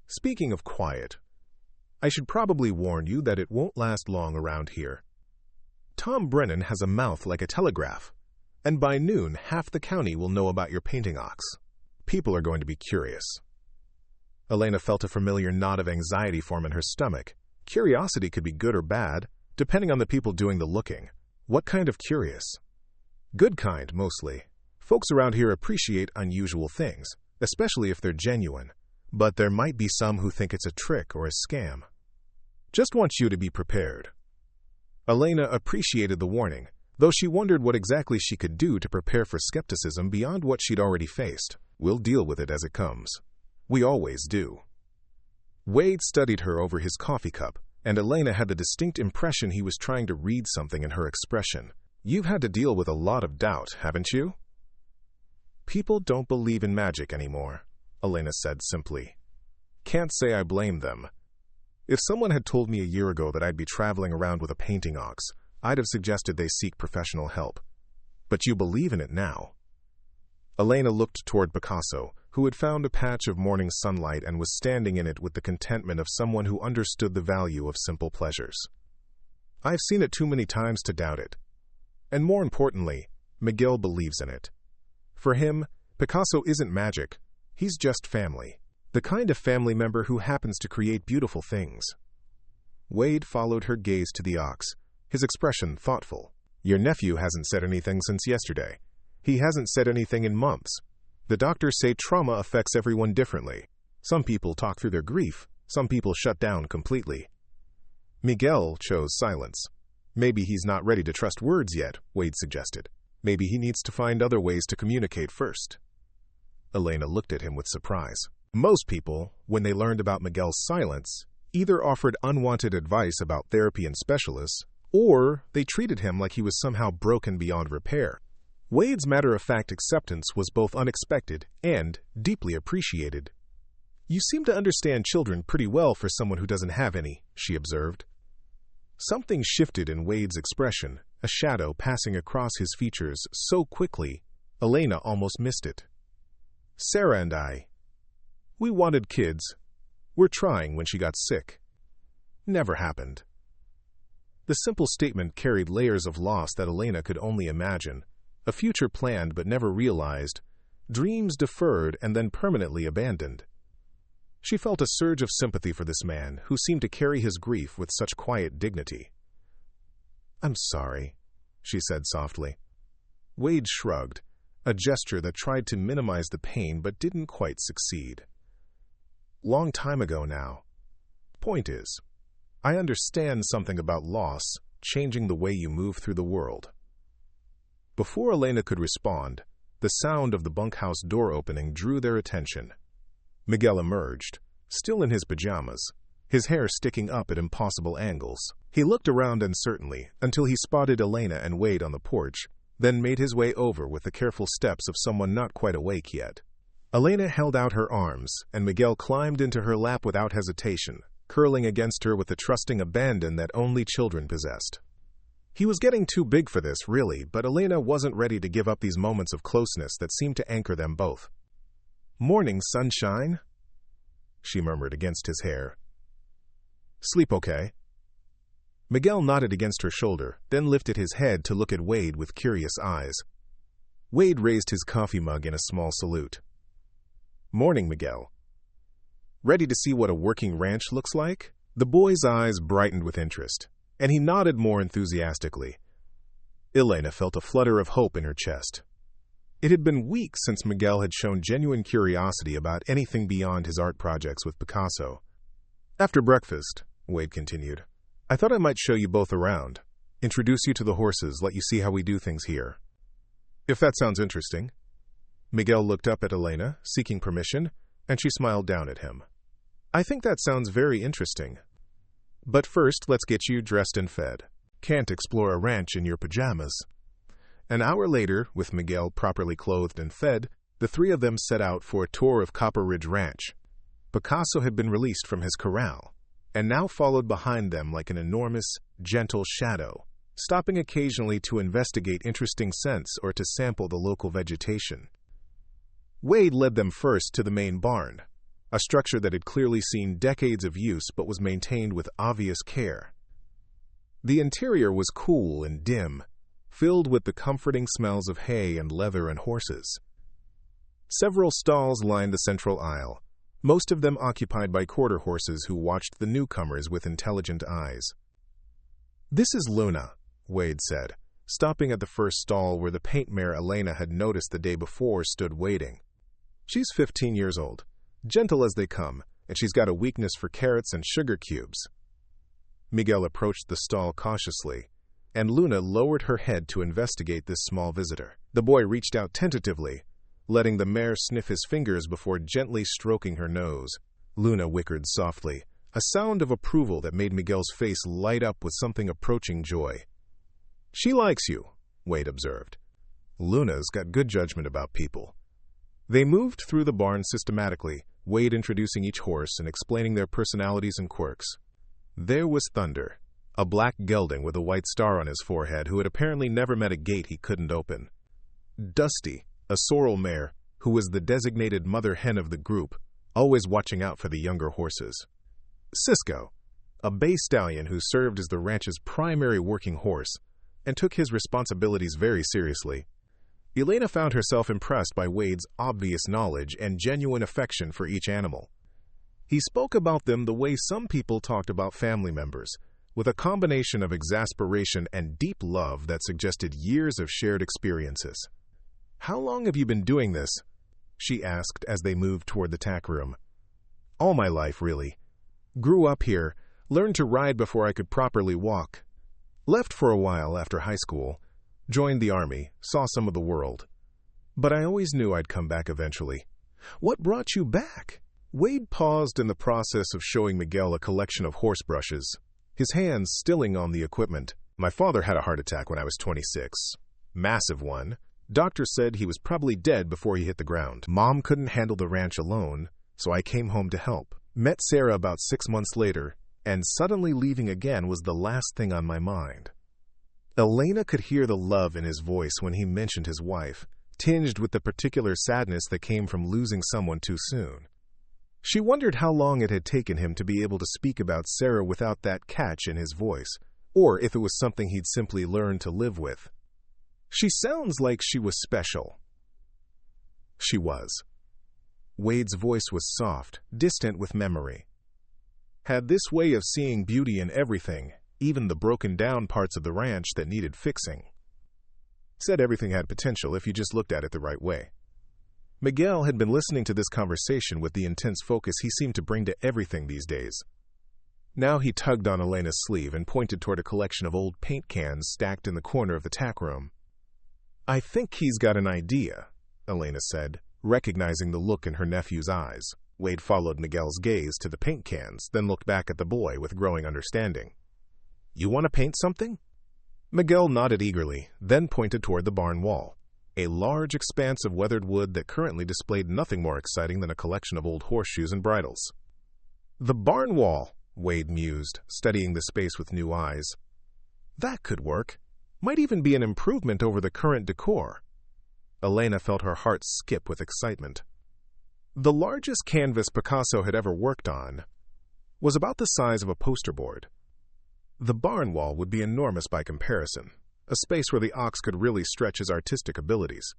A: Speaking of quiet, I should probably warn you that it won't last long around here. Tom Brennan has a mouth like a telegraph, and by noon half the county will know about your painting ox. People are going to be curious. Elena felt a familiar knot of anxiety form in her stomach. Curiosity could be good or bad, depending on the people doing the looking. What kind of curious? Good kind, mostly. Folks around here appreciate unusual things, especially if they're genuine. But there might be some who think it's a trick or a scam. Just want you to be prepared. Elena appreciated the warning, though she wondered what exactly she could do to prepare for skepticism beyond what she'd already faced. We'll deal with it as it comes. We always do. Wade studied her over his coffee cup, and Elena had the distinct impression he was trying to read something in her expression. You've had to deal with a lot of doubt, haven't you? People don't believe in magic anymore, Elena said simply. Can't say I blame them. If someone had told me a year ago that I'd be traveling around with a painting ox, I'd have suggested they seek professional help. But you believe in it now. Elena looked toward Picasso, who had found a patch of morning sunlight and was standing in it with the contentment of someone who understood the value of simple pleasures. I've seen it too many times to doubt it. And more importantly, Miguel believes in it. For him, Picasso isn't magic. He's just family. The kind of family member who happens to create beautiful things. Wade followed her gaze to the ox, his expression thoughtful. Your nephew hasn't said anything since yesterday. He hasn't said anything in months. The doctors say trauma affects everyone differently. Some people talk through their grief. Some people shut down completely. Miguel chose silence. Maybe he's not ready to trust words yet, Wade suggested. Maybe he needs to find other ways to communicate first. Elena looked at him with surprise. Most people, when they learned about Miguel's silence, either offered unwanted advice about therapy and specialists, or they treated him like he was somehow broken beyond repair. Wade's matter-of-fact acceptance was both unexpected and deeply appreciated. You seem to understand children pretty well for someone who doesn't have any, she observed. Something shifted in Wade's expression, a shadow passing across his features so quickly, Elena almost missed it. Sarah and I, we wanted kids. We're trying when she got sick. Never happened. The simple statement carried layers of loss that Elena could only imagine. A future planned but never realized, dreams deferred and then permanently abandoned. She felt a surge of sympathy for this man, who seemed to carry his grief with such quiet dignity. I'm sorry, she said softly. Wade shrugged, a gesture that tried to minimize the pain but didn't quite succeed. Long time ago now. Point is, I understand something about loss, changing the way you move through the world. Before Elena could respond, the sound of the bunkhouse door opening drew their attention. Miguel emerged, still in his pajamas, his hair sticking up at impossible angles. He looked around uncertainly until he spotted Elena and Wade on the porch, then made his way over with the careful steps of someone not quite awake yet. Elena held out her arms, and Miguel climbed into her lap without hesitation, curling against her with the trusting abandon that only children possessed. He was getting too big for this, really, but Elena wasn't ready to give up these moments of closeness that seemed to anchor them both. Morning, sunshine, she murmured against his hair. Sleep okay? Miguel nodded against her shoulder, then lifted his head to look at Wade with curious eyes. Wade raised his coffee mug in a small salute. Morning, Miguel. Ready to see what a working ranch looks like? The boy's eyes brightened with interest, and he nodded more enthusiastically. Elena felt a flutter of hope in her chest. It had been weeks since Miguel had shown genuine curiosity about anything beyond his art projects with Picasso. After breakfast, Wade continued, I thought I might show you both around, introduce you to the horses, let you see how we do things here. If that sounds interesting. Miguel looked up at Elena, seeking permission, and she smiled down at him. I think that sounds very interesting. But first, let's get you dressed and fed. Can't explore a ranch in your pajamas. An hour later, with Miguel properly clothed and fed, the three of them set out for a tour of Copper Ridge Ranch. Picasso had been released from his corral, and now followed behind them like an enormous, gentle shadow, stopping occasionally to investigate interesting scents or to sample the local vegetation. Wade led them first to the main barn, a structure that had clearly seen decades of use but was maintained with obvious care. The interior was cool and dim, filled with the comforting smells of hay and leather and horses. Several stalls lined the central aisle, most of them occupied by quarter horses who watched the newcomers with intelligent eyes. This is Luna, Wade said, stopping at the first stall where the paint mare Elena had noticed the day before stood waiting. She's 15 years old, gentle as they come, and she's got a weakness for carrots and sugar cubes. Miguel approached the stall cautiously, and Luna lowered her head to investigate this small visitor. The boy reached out tentatively, letting the mare sniff his fingers before gently stroking her nose. Luna whickered softly, a sound of approval that made Miguel's face light up with something approaching joy. She likes you, Wade observed. Luna's got good judgment about people. They moved through the barn systematically, Wade introducing each horse and explaining their personalities and quirks. There was Thunder, a black gelding with a white star on his forehead who had apparently never met a gate he couldn't open. Dusty, a sorrel mare, who was the designated mother hen of the group, always watching out for the younger horses. Cisco, a bay stallion who served as the ranch's primary working horse and took his responsibilities very seriously. Elena found herself impressed by Wade's obvious knowledge and genuine affection for each animal. He spoke about them the way some people talked about family members, with a combination of exasperation and deep love that suggested years of shared experiences. How long have you been doing this? She asked as they moved toward the tack room. All my life, really. Grew up here, learned to ride before I could properly walk. Left for a while after high school, joined the army, saw some of the world. But I always knew I'd come back eventually. What brought you back? Wade paused in the process of showing Miguel a collection of horse brushes, his hands stilling on the equipment. My father had a heart attack when I was 26. Massive one. Doctor said he was probably dead before he hit the ground. Mom couldn't handle the ranch alone, so I came home to help. Met Sarah about 6 months later, and suddenly leaving again was the last thing on my mind. Elena could hear the love in his voice when he mentioned his wife, tinged with the particular sadness that came from losing someone too soon. She wondered how long it had taken him to be able to speak about Sarah without that catch in his voice, or if it was something he'd simply learned to live with. She sounds like she was special. She was. Wade's voice was soft, distant with memory. Had this way of seeing beauty in everything, even the broken-down parts of the ranch that needed fixing. Said everything had potential if you just looked at it the right way. Miguel had been listening to this conversation with the intense focus he seemed to bring to everything these days. Now he tugged on Elena's sleeve and pointed toward a collection of old paint cans stacked in the corner of the tack room. I think he's got an idea, Elena said, recognizing the look in her nephew's eyes. Wade followed Miguel's gaze to the paint cans, then looked back at the boy with growing understanding. You want to paint something? Miguel nodded eagerly, then pointed toward the barn wall, a large expanse of weathered wood that currently displayed nothing more exciting than a collection of old horseshoes and bridles. The barn wall, Wade mused, studying the space with new eyes. That could work. Might even be an improvement over the current decor. Elena felt her heart skip with excitement. The largest canvas Picasso had ever worked on was about the size of a poster board. The barn wall would be enormous by comparison, a space where the ox could really stretch his artistic abilities.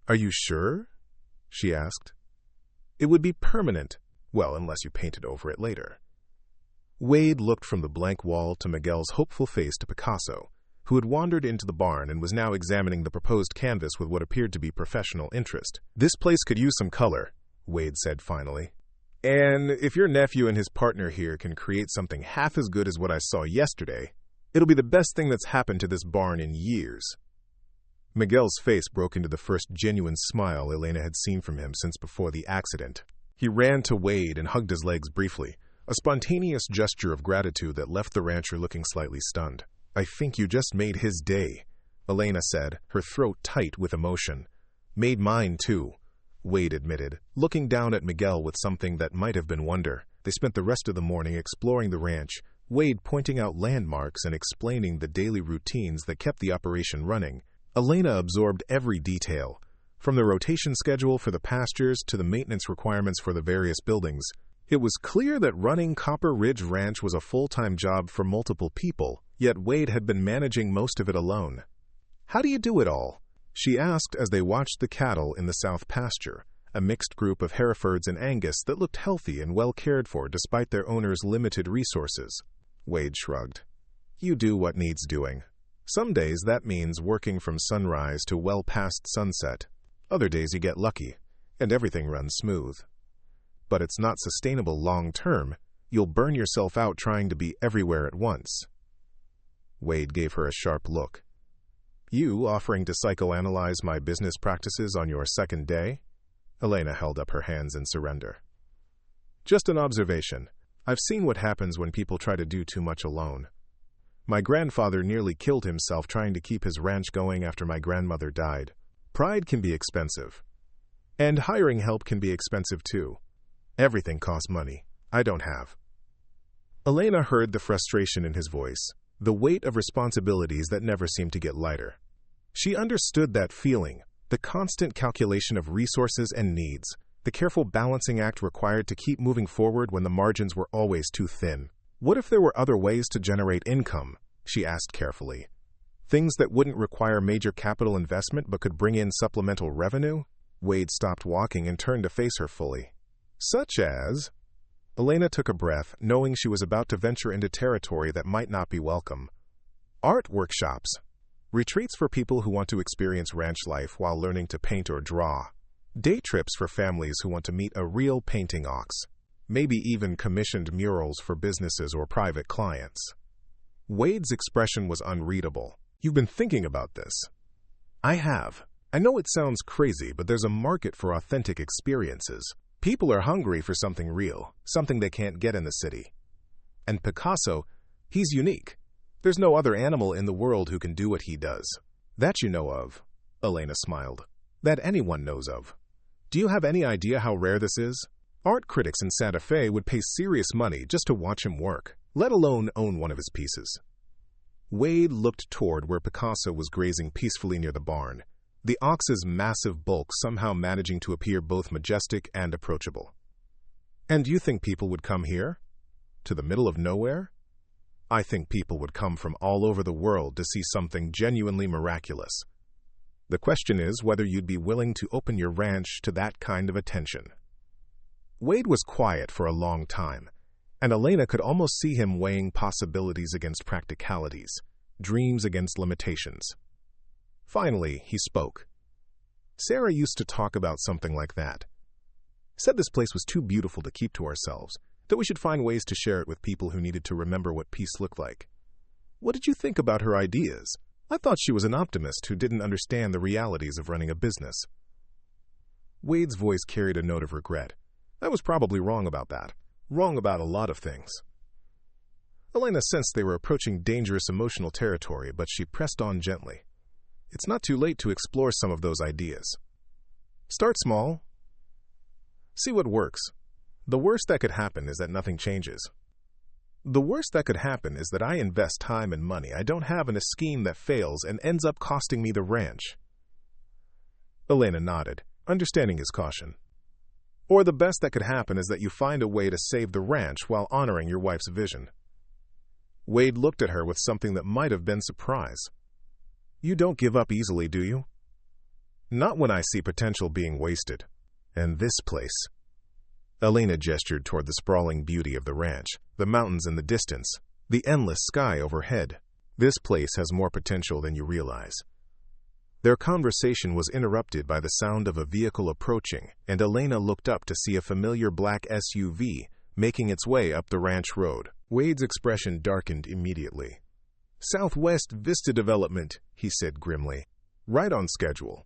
A: Are you sure? She asked. It would be permanent, well, unless you painted over it later. Wade looked from the blank wall to Miguel's hopeful face to Picasso, who had wandered into the barn and was now examining the proposed canvas with what appeared to be professional interest. This place could use some color, Wade said finally. And if your nephew and his partner here can create something half as good as what I saw yesterday, it'll be the best thing that's happened to this barn in years. Miguel's face broke into the first genuine smile Elena had seen from him since before the accident. He ran to Wade and hugged his legs briefly, a spontaneous gesture of gratitude that left the rancher looking slightly stunned. "I think you just made his day," Elena said, her throat tight with emotion. "Made mine, too," Wade admitted, looking down at Miguel with something that might have been wonder. They spent the rest of the morning exploring the ranch, Wade pointing out landmarks and explaining the daily routines that kept the operation running. Elena absorbed every detail, from the rotation schedule for the pastures to the maintenance requirements for the various buildings. It was clear that running Copper Ridge Ranch was a full-time job for multiple people, yet Wade had been managing most of it alone. "How do you do it all?" she asked as they watched the cattle in the south pasture, a mixed group of Herefords and Angus that looked healthy and well cared for despite their owners' limited resources. Wade shrugged. "You do what needs doing. Some days that means working from sunrise to well past sunset. Other days you get lucky, and everything runs smooth. But it's not sustainable long term. You'll burn yourself out trying to be everywhere at once." Wade gave her a sharp look. "You offering to psychoanalyze my business practices on your second day?" Elena held up her hands in surrender. "Just an observation. I've seen what happens when people try to do too much alone. My grandfather nearly killed himself trying to keep his ranch going after my grandmother died. Pride can be expensive. And hiring help can be expensive too. Everything costs money. I don't have." Elena heard the frustration in his voice, the weight of responsibilities that never seemed to get lighter. She understood that feeling, the constant calculation of resources and needs, the careful balancing act required to keep moving forward when the margins were always too thin. What if there were other ways to generate income? She asked carefully. Things that wouldn't require major capital investment but could bring in supplemental revenue? Wade stopped walking and turned to face her fully. "Such as?" Elena took a breath, knowing she was about to venture into territory that might not be welcome. "Art workshops. Retreats for people who want to experience ranch life while learning to paint or draw. Day trips for families who want to meet a real painting ox. Maybe even commissioned murals for businesses or private clients." Wade's expression was unreadable. "You've been thinking about this." "I have. I know it sounds crazy, but there's a market for authentic experiences. People are hungry for something real, something they can't get in the city. And Picasso, he's unique. There's no other animal in the world who can do what he does." "That you know of," Elena smiled. "That anyone knows of. Do you have any idea how rare this is? Art critics in Santa Fe would pay serious money just to watch him work, let alone own one of his pieces." Wade looked toward where Picasso was grazing peacefully near the barn, the ox's massive bulk somehow managing to appear both majestic and approachable. "And you think people would come here? To the middle of nowhere?" "I think people would come from all over the world to see something genuinely miraculous. The question is whether you'd be willing to open your ranch to that kind of attention." Wade was quiet for a long time, and Elena could almost see him weighing possibilities against practicalities, dreams against limitations. Finally, he spoke. "Sarah used to talk about something like that. Said this place was too beautiful to keep to ourselves, that we should find ways to share it with people who needed to remember what peace looked like. What did you think about her ideas? I thought she was an optimist who didn't understand the realities of running a business." Wade's voice carried a note of regret. "I was probably wrong about that. Wrong about a lot of things." Elena sensed they were approaching dangerous emotional territory, but she pressed on gently. "It's not too late to explore some of those ideas. Start small. See what works. The worst that could happen is that nothing changes. The worst that could happen is that I invest time and money I don't have in a scheme that fails and ends up costing me the ranch." Elena nodded, understanding his caution. "Or the best that could happen is that you find a way to save the ranch while honoring your wife's vision." Wade looked at her with something that might have been surprise. "You don't give up easily, do you?" "Not when I see potential being wasted. And this place." Elena gestured toward the sprawling beauty of the ranch, the mountains in the distance, the endless sky overhead. "This place has more potential than you realize." Their conversation was interrupted by the sound of a vehicle approaching, and Elena looked up to see a familiar black SUV making its way up the ranch road. Wade's expression darkened immediately. "Southwest Vista Development," he said grimly. Right on schedule.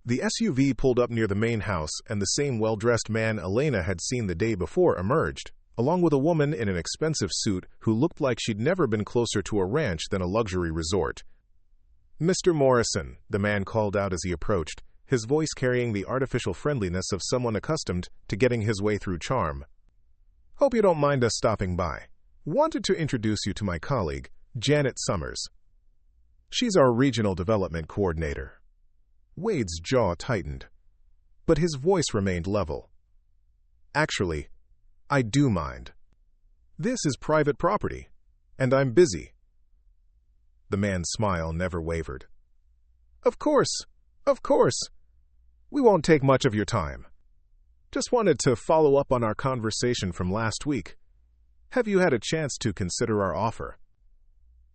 A: The SUV pulled up near the main house, and the same well-dressed man Elena had seen the day before emerged, along with a woman in an expensive suit who looked like she'd never been closer to a ranch than a luxury resort. "Mr. Morrison," the man called out as he approached, his voice carrying the artificial friendliness of someone accustomed to getting his way through charm. "Hope you don't mind us stopping by. Wanted to introduce you to my colleague, Janet Summers. She's our regional development coordinator." Wade's jaw tightened, but his voice remained level. "Actually, I do mind. This is private property, and I'm busy." The man's smile never wavered. Of course. We won't take much of your time. Just wanted to follow up on our conversation from last week. Have you had a chance to consider our offer?"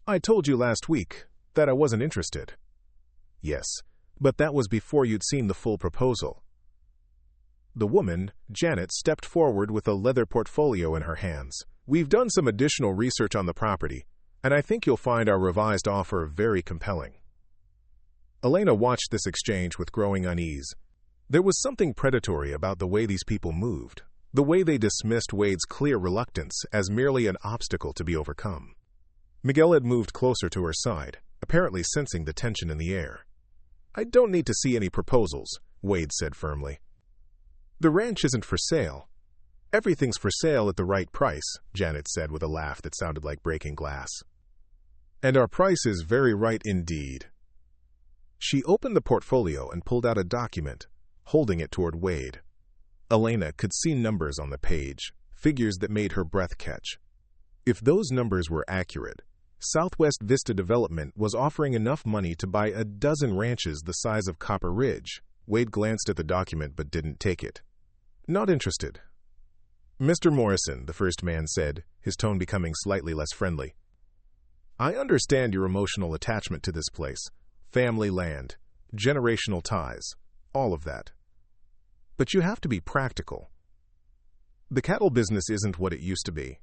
A: "I told you last week that I wasn't interested." "Yes, but that was before you'd seen the full proposal." The woman, Janet, stepped forward with a leather portfolio in her hands. "We've done some additional research on the property, and I think you'll find our revised offer very compelling." Elena watched this exchange with growing unease. There was something predatory about the way these people moved, the way they dismissed Wade's clear reluctance as merely an obstacle to be overcome. Miguel had moved closer to her side, apparently sensing the tension in the air. "I don't need to see any proposals," Wade said firmly. "The ranch isn't for sale. Everything's for sale at the right price," Janet said with a laugh that sounded like breaking glass. "And our price is very right indeed." She opened the portfolio and pulled out a document, holding it toward Wade. Elena could see numbers on the page, figures that made her breath catch. If those numbers were accurate, Southwest Vista Development was offering enough money to buy a dozen ranches the size of Copper Ridge. Wade glanced at the document but didn't take it. "Not interested." "Mr. Morrison," the first man said, his tone becoming slightly less friendly. "I understand your emotional attachment to this place. Family land, generational ties, all of that. But you have to be practical. The cattle business isn't what it used to be.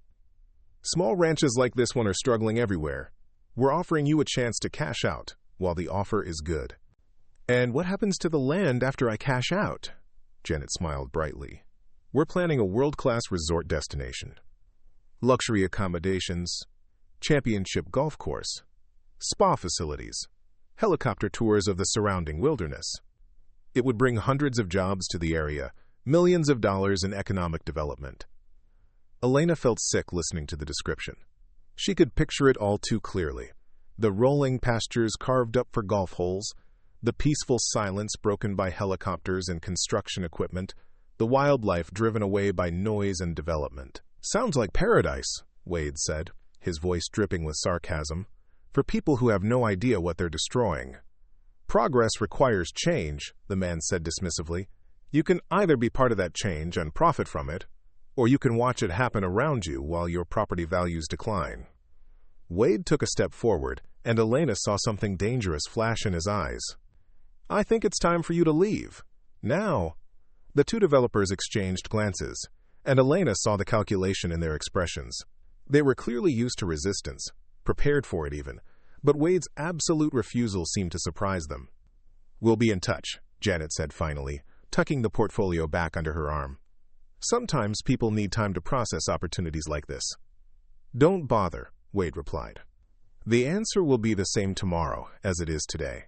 A: Small ranches like this one are struggling everywhere. We're offering you a chance to cash out while the offer is good." "And what happens to the land after I cash out?" Janet smiled brightly. "We're planning a world-class resort destination. Luxury accommodations, championship golf course, spa facilities, helicopter tours of the surrounding wilderness. It would bring hundreds of jobs to the area, millions of dollars in economic development." Elena felt sick listening to the description. She could picture it all too clearly. The rolling pastures carved up for golf holes, the peaceful silence broken by helicopters and construction equipment, the wildlife driven away by noise and development. "Sounds like paradise," Wade said, his voice dripping with sarcasm, "for people who have no idea what they're destroying." "Progress requires change," the man said dismissively. "You can either be part of that change and profit from it, or you can watch it happen around you while your property values decline." Wade took a step forward, and Elena saw something dangerous flash in his eyes. "I think it's time for you to leave. Now." The two developers exchanged glances, and Elena saw the calculation in their expressions. They were clearly used to resistance, prepared for it even, but Wade's absolute refusal seemed to surprise them. "We'll be in touch," Janet said finally, tucking the portfolio back under her arm. "Sometimes people need time to process opportunities like this." "Don't bother," Wade replied. "The answer will be the same tomorrow as it is today."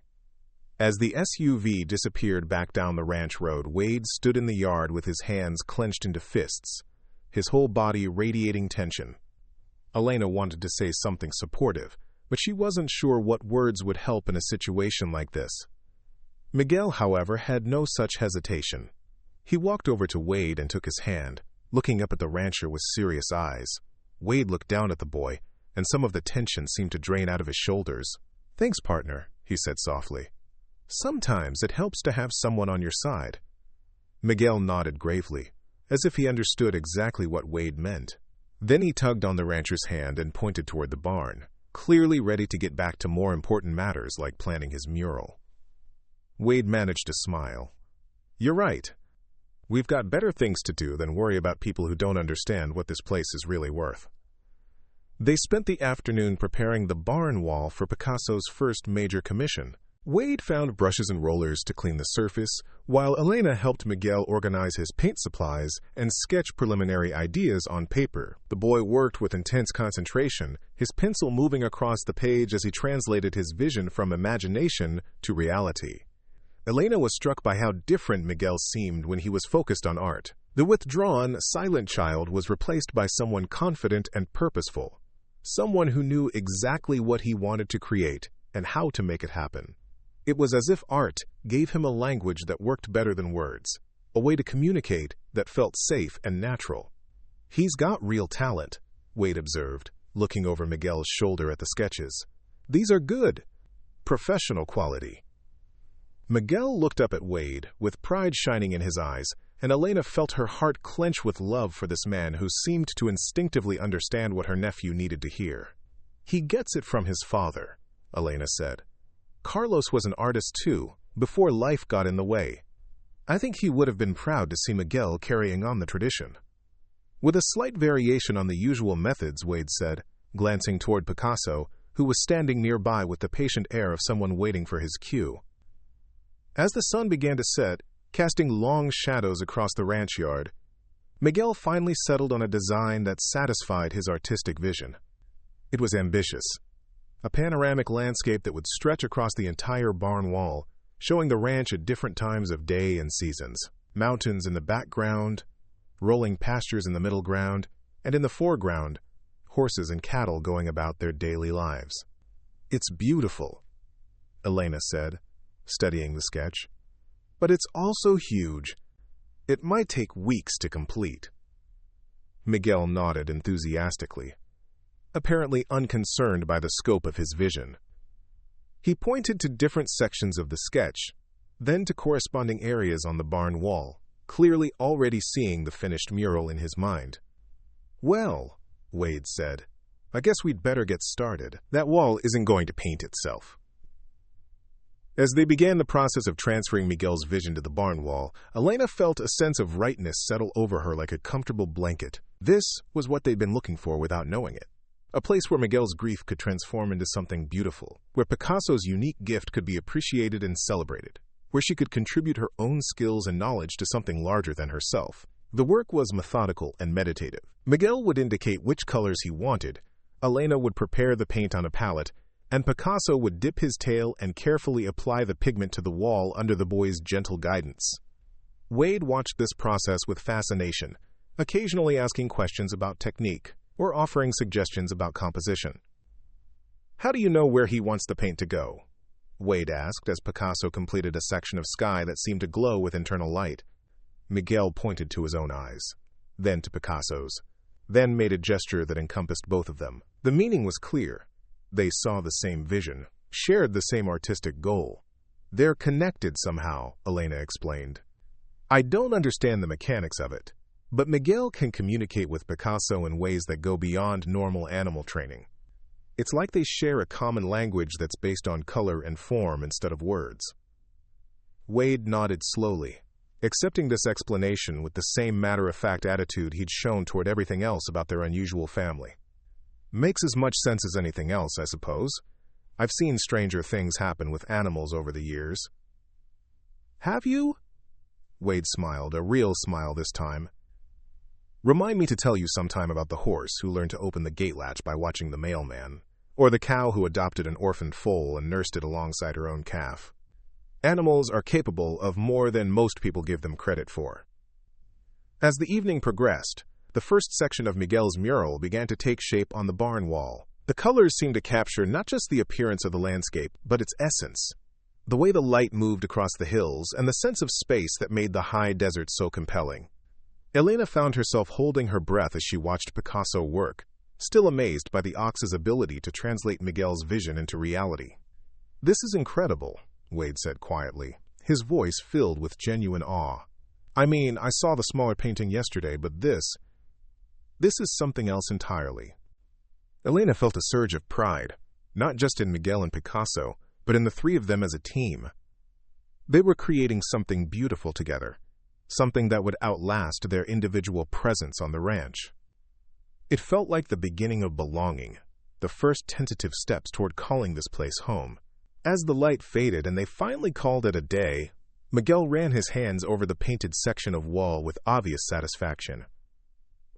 A: As the SUV disappeared back down the ranch road, Wade stood in the yard with his hands clenched into fists, his whole body radiating tension. Elena wanted to say something supportive, but she wasn't sure what words would help in a situation like this. Miguel, however, had no such hesitation. He walked over to Wade and took his hand, looking up at the rancher with serious eyes. Wade looked down at the boy, and some of the tension seemed to drain out of his shoulders. "Thanks, partner," he said softly. "Sometimes it helps to have someone on your side." Miguel nodded gravely, as if he understood exactly what Wade meant. Then he tugged on the rancher's hand and pointed toward the barn, clearly ready to get back to more important matters like planning his mural. Wade managed to smile. "You're right. We've got better things to do than worry about people who don't understand what this place is really worth." They spent the afternoon preparing the barn wall for Picasso's first major commission, Wade found brushes and rollers to clean the surface, while Elena helped Miguel organize his paint supplies and sketch preliminary ideas on paper. The boy worked with intense concentration, his pencil moving across the page as he translated his vision from imagination to reality. Elena was struck by how different Miguel seemed when he was focused on art. The withdrawn, silent child was replaced by someone confident and purposeful, someone who knew exactly what he wanted to create and how to make it happen. It was as if art gave him a language that worked better than words, a way to communicate that felt safe and natural. "He's got real talent," Wade observed, looking over Miguel's shoulder at the sketches. "These are good, professional quality." Miguel looked up at Wade, with pride shining in his eyes, and Elena felt her heart clench with love for this man who seemed to instinctively understand what her nephew needed to hear. "He gets it from his father," Elena said. "Carlos was an artist too, before life got in the way. I think he would have been proud to see Miguel carrying on the tradition." "With a slight variation on the usual methods," Wade said, glancing toward Picasso, who was standing nearby with the patient air of someone waiting for his cue. As the sun began to set, casting long shadows across the ranch yard, Miguel finally settled on a design that satisfied his artistic vision. It was ambitious. A panoramic landscape that would stretch across the entire barn wall, showing the ranch at different times of day and seasons. Mountains in the background, rolling pastures in the middle ground, and in the foreground, horses and cattle going about their daily lives. "It's beautiful," Elena said, studying the sketch. "But it's also huge. It might take weeks to complete." Miguel nodded enthusiastically, apparently unconcerned by the scope of his vision. He pointed to different sections of the sketch, then to corresponding areas on the barn wall, clearly already seeing the finished mural in his mind. "Well," Wade said, "I guess we'd better get started. That wall isn't going to paint itself." As they began the process of transferring Miguel's vision to the barn wall, Elena felt a sense of rightness settle over her like a comfortable blanket. This was what they'd been looking for without knowing it. A place where Miguel's grief could transform into something beautiful, where Picasso's unique gift could be appreciated and celebrated, where she could contribute her own skills and knowledge to something larger than herself. The work was methodical and meditative. Miguel would indicate which colors he wanted, Elena would prepare the paint on a palette, and Picasso would dip his tail and carefully apply the pigment to the wall under the boy's gentle guidance. Wade watched this process with fascination, occasionally asking questions about technique or offering suggestions about composition. "How do you know where he wants the paint to go?" Wade asked as Picasso completed a section of sky that seemed to glow with internal light. Miguel pointed to his own eyes, then to Picasso's, then made a gesture that encompassed both of them. The meaning was clear. They saw the same vision, shared the same artistic goal. "They're connected somehow," Elena explained. "I don't understand the mechanics of it, but Miguel can communicate with Picasso in ways that go beyond normal animal training. It's like they share a common language that's based on color and form instead of words." Wade nodded slowly, accepting this explanation with the same matter-of-fact attitude he'd shown toward everything else about their unusual family. "Makes as much sense as anything else, I suppose. I've seen stranger things happen with animals over the years." "Have you?" Wade smiled, a real smile this time. "Remind me to tell you sometime about the horse who learned to open the gate latch by watching the mailman, or the cow who adopted an orphaned foal and nursed it alongside her own calf. Animals are capable of more than most people give them credit for." As the evening progressed, the first section of Miguel's mural began to take shape on the barn wall. The colors seemed to capture not just the appearance of the landscape, but its essence. The way the light moved across the hills and the sense of space that made the high desert so compelling. Elena found herself holding her breath as she watched Picasso work, still amazed by the ox's ability to translate Miguel's vision into reality. "This is incredible," Wade said quietly, his voice filled with genuine awe. "I mean, I saw the smaller painting yesterday, but this is something else entirely." Elena felt a surge of pride, not just in Miguel and Picasso, but in the three of them as a team. They were creating something beautiful together, something that would outlast their individual presence on the ranch. It felt like the beginning of belonging, the first tentative steps toward calling this place home. As the light faded and they finally called it a day, Miguel ran his hands over the painted section of wall with obvious satisfaction.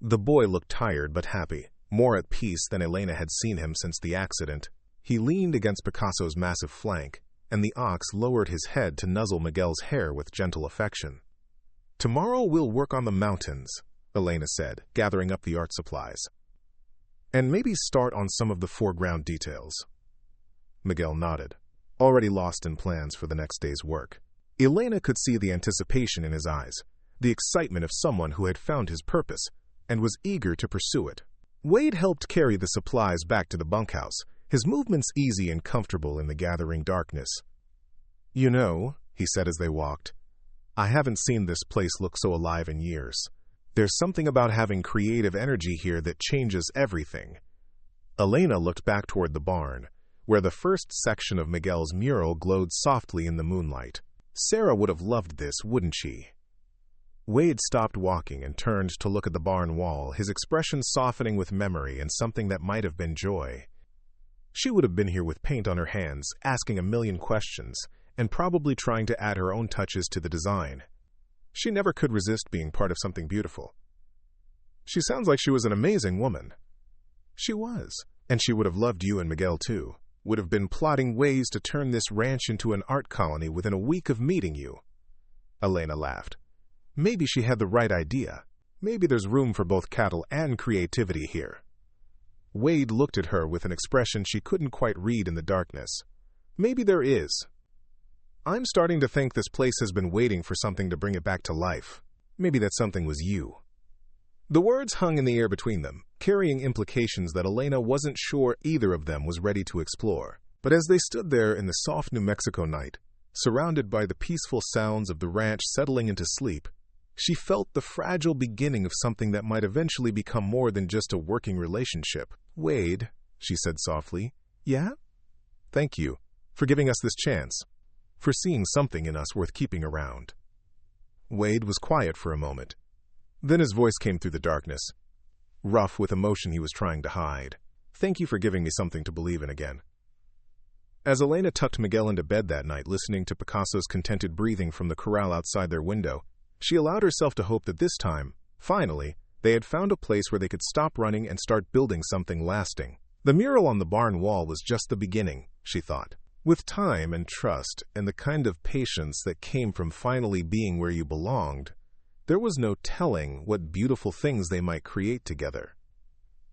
A: The boy looked tired but happy, more at peace than Elena had seen him since the accident. He leaned against Picasso's massive flank, and the ox lowered his head to nuzzle Miguel's hair with gentle affection. "Tomorrow we'll work on the mountains," Elena said, gathering up the art supplies. "And maybe start on some of the foreground details." Miguel nodded, already lost in plans for the next day's work. Elena could see the anticipation in his eyes, the excitement of someone who had found his purpose and was eager to pursue it. Wade helped carry the supplies back to the bunkhouse, his movements easy and comfortable in the gathering darkness. "You know," he said as they walked, "I haven't seen this place look so alive in years. There's something about having creative energy here that changes everything." Elena looked back toward the barn, where the first section of Miguel's mural glowed softly in the moonlight. Sarah would have loved this, wouldn't she? Wade stopped walking and turned to look at the barn wall, his expression softening with memory and something that might have been joy. She would have been here with paint on her hands, asking a million questions, and probably trying to add her own touches to the design. She never could resist being part of something beautiful. "She sounds like she was an amazing woman." She was, and she would have loved you and Miguel too. Would have been plotting ways to turn this ranch into an art colony within a week of meeting you. Elena laughed. Maybe she had the right idea. Maybe there's room for both cattle and creativity here. Wade looked at her with an expression she couldn't quite read in the darkness. Maybe there is. I'm starting to think this place has been waiting for something to bring it back to life. Maybe that something was you. The words hung in the air between them, carrying implications that Elena wasn't sure either of them was ready to explore. But as they stood there in the soft New Mexico night, surrounded by the peaceful sounds of the ranch settling into sleep, she felt the fragile beginning of something that might eventually become more than just a working relationship. "Wade," she said softly. "Yeah? Thank you for giving us this chance, for seeing something in us worth keeping around." Wade was quiet for a moment. Then his voice came through the darkness, rough with emotion he was trying to hide. "Thank you for giving me something to believe in again." As Elena tucked Miguel into bed that night, listening to Picasso's contented breathing from the corral outside their window, she allowed herself to hope that this time, finally, they had found a place where they could stop running and start building something lasting. The mural on the barn wall was just the beginning, she thought. With time and trust and the kind of patience that came from finally being where you belonged, there was no telling what beautiful things they might create together.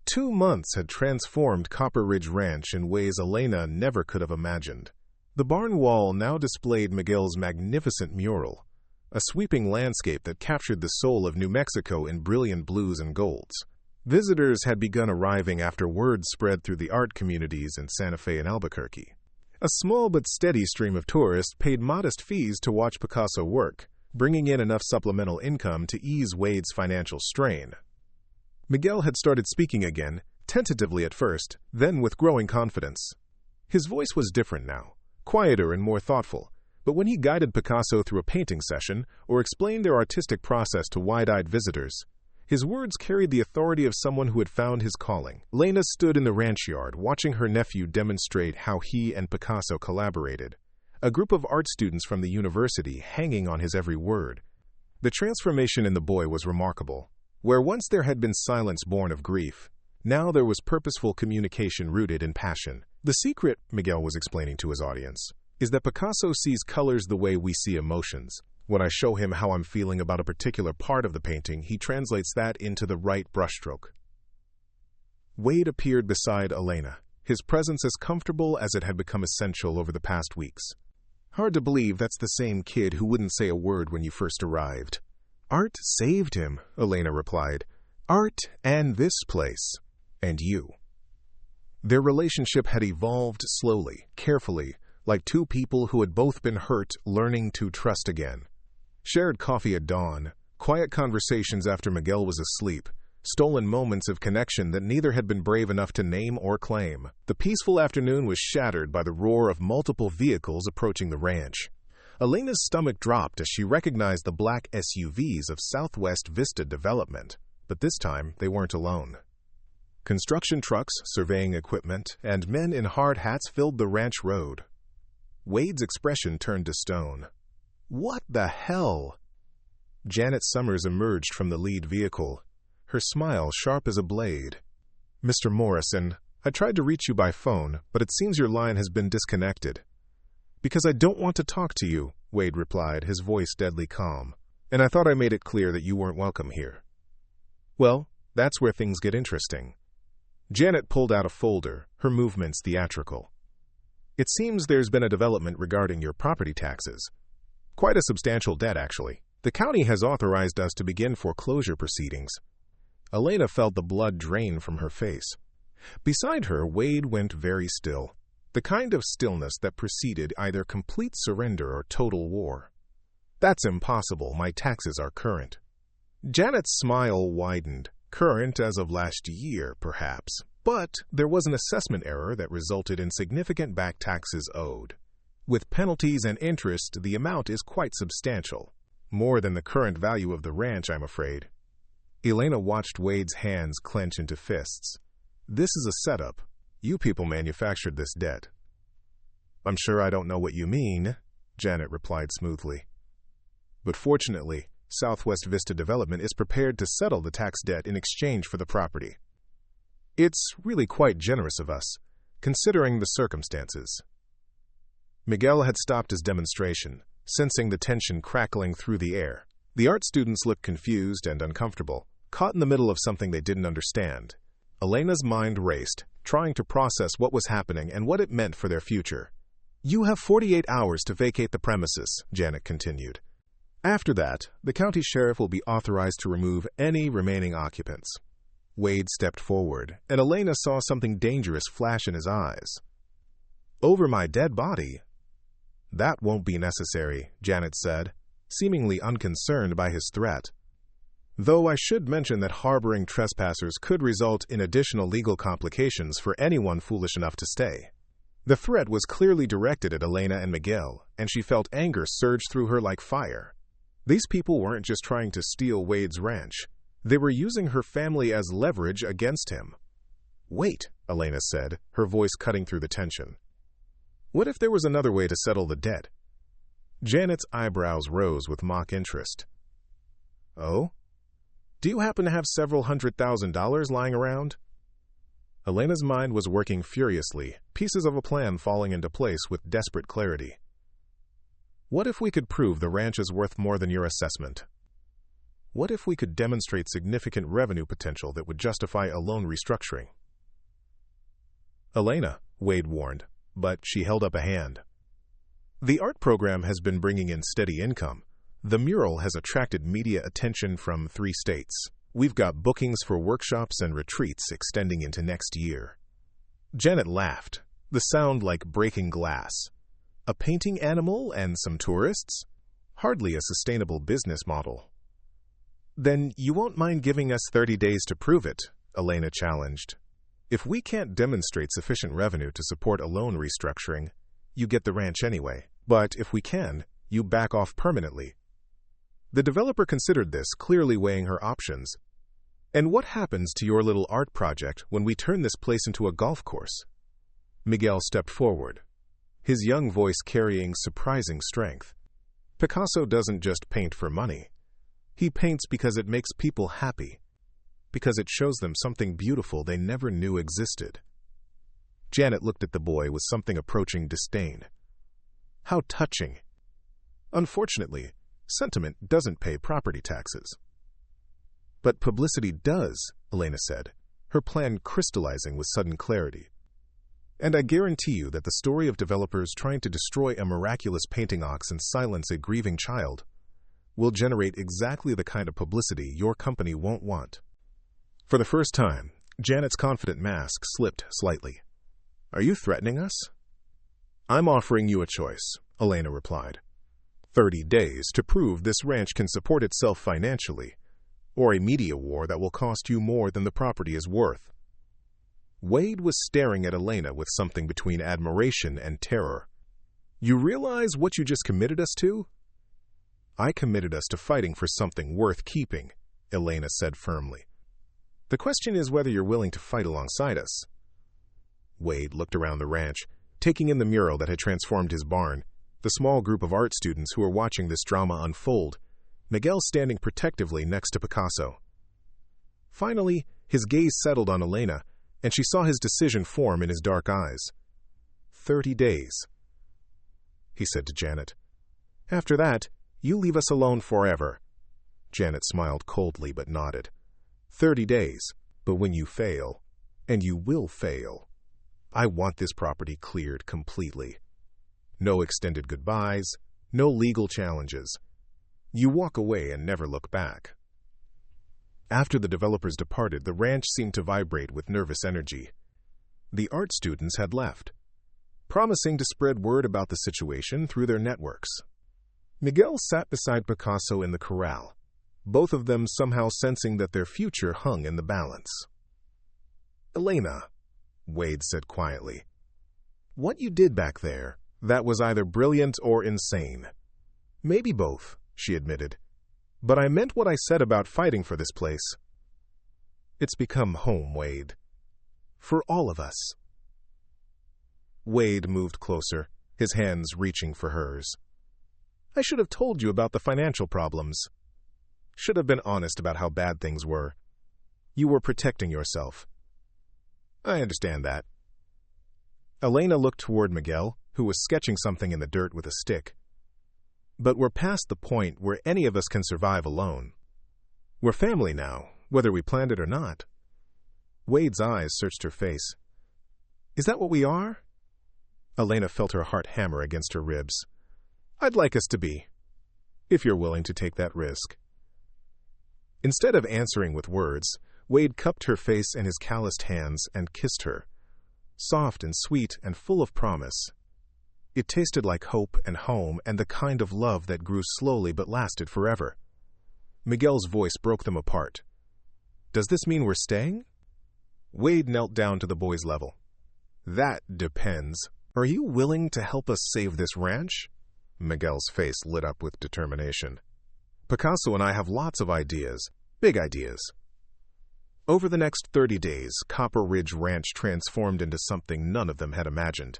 A: 2 months had transformed Copper Ridge Ranch in ways Elena never could have imagined. The barn wall now displayed Miguel's magnificent mural, a sweeping landscape that captured the soul of New Mexico in brilliant blues and golds. Visitors had begun arriving after word spread through the art communities in Santa Fe and Albuquerque. A small but steady stream of tourists paid modest fees to watch Picasso work, bringing in enough supplemental income to ease Wade's financial strain. Miguel had started speaking again, tentatively at first, then with growing confidence. His voice was different now, quieter and more thoughtful, but when he guided Picasso through a painting session or explained their artistic process to wide-eyed visitors, his words carried the authority of someone who had found his calling. Elena stood in the ranch yard, watching her nephew demonstrate how he and Picasso collaborated, a group of art students from the university hanging on his every word. The transformation in the boy was remarkable. Where once there had been silence born of grief, now there was purposeful communication rooted in passion. The secret, Miguel was explaining to his audience, is that Picasso sees colors the way we see emotions. When I show him how I'm feeling about a particular part of the painting, he translates that into the right brushstroke. Wade appeared beside Elena, his presence as comfortable as it had become essential over the past weeks. Hard to believe that's the same kid who wouldn't say a word when you first arrived. Art saved him, Elena replied. Art and this place. And you. Their relationship had evolved slowly, carefully, like two people who had both been hurt learning to trust again. Shared coffee at dawn, quiet conversations after Miguel was asleep, stolen moments of connection that neither had been brave enough to name or claim. The peaceful afternoon was shattered by the roar of multiple vehicles approaching the ranch. Elena's stomach dropped as she recognized the black SUVs of Southwest Vista Development, but this time they weren't alone. Construction trucks, surveying equipment, and men in hard hats filled the ranch road. Wade's expression turned to stone. What the hell? Janet Summers emerged from the lead vehicle, her smile sharp as a blade. Mr. Morrison, I tried to reach you by phone, but it seems your line has been disconnected. Because I don't want to talk to you, Wade replied, his voice deadly calm. And I thought I made it clear that you weren't welcome here. Well, that's where things get interesting. Janet pulled out a folder, her movements theatrical. It seems there's been a development regarding your property taxes. Quite a substantial debt, actually. The county has authorized us to begin foreclosure proceedings. Elena felt the blood drain from her face. Beside her, Wade went very still, the kind of stillness that preceded either complete surrender or total war. That's impossible. My taxes are current. Janet's smile widened. Current as of last year, perhaps. But there was an assessment error that resulted in significant back taxes owed. With penalties and interest, the amount is quite substantial. More than the current value of the ranch, I'm afraid. Elena watched Wade's hands clench into fists. This is a setup. You people manufactured this debt. I'm sure I don't know what you mean, Janet replied smoothly. But fortunately, Southwest Vista Development is prepared to settle the tax debt in exchange for the property. It's really quite generous of us, considering the circumstances. Miguel had stopped his demonstration, sensing the tension crackling through the air. The art students looked confused and uncomfortable, caught in the middle of something they didn't understand. Elena's mind raced, trying to process what was happening and what it meant for their future. You have 48 hours to vacate the premises, Janet continued. After that, the county sheriff will be authorized to remove any remaining occupants. Wade stepped forward, and Elena saw something dangerous flash in his eyes. Over my dead body? That won't be necessary, Janet said, seemingly unconcerned by his threat. Though I should mention that harboring trespassers could result in additional legal complications for anyone foolish enough to stay. The threat was clearly directed at Elena and Miguel, and she felt anger surge through her like fire. These people weren't just trying to steal Wade's ranch. They were using her family as leverage against him. Wait, Elena said, her voice cutting through the tension. What if there was another way to settle the debt? Janet's eyebrows rose with mock interest. Oh? Do you happen to have several $100,000 lying around? Elena's mind was working furiously, pieces of a plan falling into place with desperate clarity. What if we could prove the ranch is worth more than your assessment? What if we could demonstrate significant revenue potential that would justify a loan restructuring? Elena, Wade warned, but she held up a hand. The art program has been bringing in steady income. The mural has attracted media attention from 3 states. We've got bookings for workshops and retreats extending into next year. Janet laughed, the sound like breaking glass. A painting animal and some tourists? Hardly a sustainable business model. Then you won't mind giving us 30 days to prove it, Elena challenged. If we can't demonstrate sufficient revenue to support a loan restructuring, you get the ranch anyway. But if we can, you back off permanently. The developer considered this, clearly weighing her options. And what happens to your little art project when we turn this place into a golf course? Miguel stepped forward, his young voice carrying surprising strength. Picasso doesn't just paint for money. He paints because it makes people happy, because it shows them something beautiful they never knew existed. Janet looked at the boy with something approaching disdain. How touching. Unfortunately, sentiment doesn't pay property taxes. But publicity does, Elena said, her plan crystallizing with sudden clarity. And I guarantee you that the story of developers trying to destroy a miraculous painting ox and silence a grieving child will generate exactly the kind of publicity your company won't want. For the first time, Janet's confident mask slipped slightly. Are you threatening us? I'm offering you a choice, Elena replied. 30 days to prove this ranch can support itself financially, or a media war that will cost you more than the property is worth. Wade was staring at Elena with something between admiration and terror. You realize what you just committed us to? I committed us to fighting for something worth keeping, Elena said firmly. The question is whether you're willing to fight alongside us. Wade looked around the ranch, taking in the mural that had transformed his barn, the small group of art students who were watching this drama unfold, Miguel standing protectively next to Picasso. Finally, his gaze settled on Elena, and she saw his decision form in his dark eyes. 30 days, he said to Janet. After that, you leave us alone forever. Janet smiled coldly but nodded. 30 days, but when you fail, and you will fail, I want this property cleared completely. No extended goodbyes, no legal challenges. You walk away and never look back. After the developers departed, the ranch seemed to vibrate with nervous energy. The art students had left, promising to spread word about the situation through their networks. Miguel sat beside Picasso in the corral, both of them somehow sensing that their future hung in the balance. Elena, Wade said quietly, what you did back there, that was either brilliant or insane. Maybe both, she admitted. But I meant what I said about fighting for this place. It's become home, Wade. For all of us. Wade moved closer, his hands reaching for hers. I should have told you about the financial problems. Should have been honest about how bad things were. You were protecting yourself. I understand that. Elena looked toward Miguel, who was sketching something in the dirt with a stick. But we're past the point where any of us can survive alone. We're family now, whether we planned it or not. Wade's eyes searched her face. Is that what we are? Elena felt her heart hammer against her ribs. I'd like us to be, if you're willing to take that risk. Instead of answering with words, Wade cupped her face in his calloused hands and kissed her, soft and sweet and full of promise. It tasted like hope and home and the kind of love that grew slowly but lasted forever. Miguel's voice broke them apart. Does this mean we're staying? Wade knelt down to the boy's level. That depends. Are you willing to help us save this ranch? Miguel's face lit up with determination. Picasso and I have lots of ideas, big ideas. Over the next 30 days, Copper Ridge Ranch transformed into something none of them had imagined.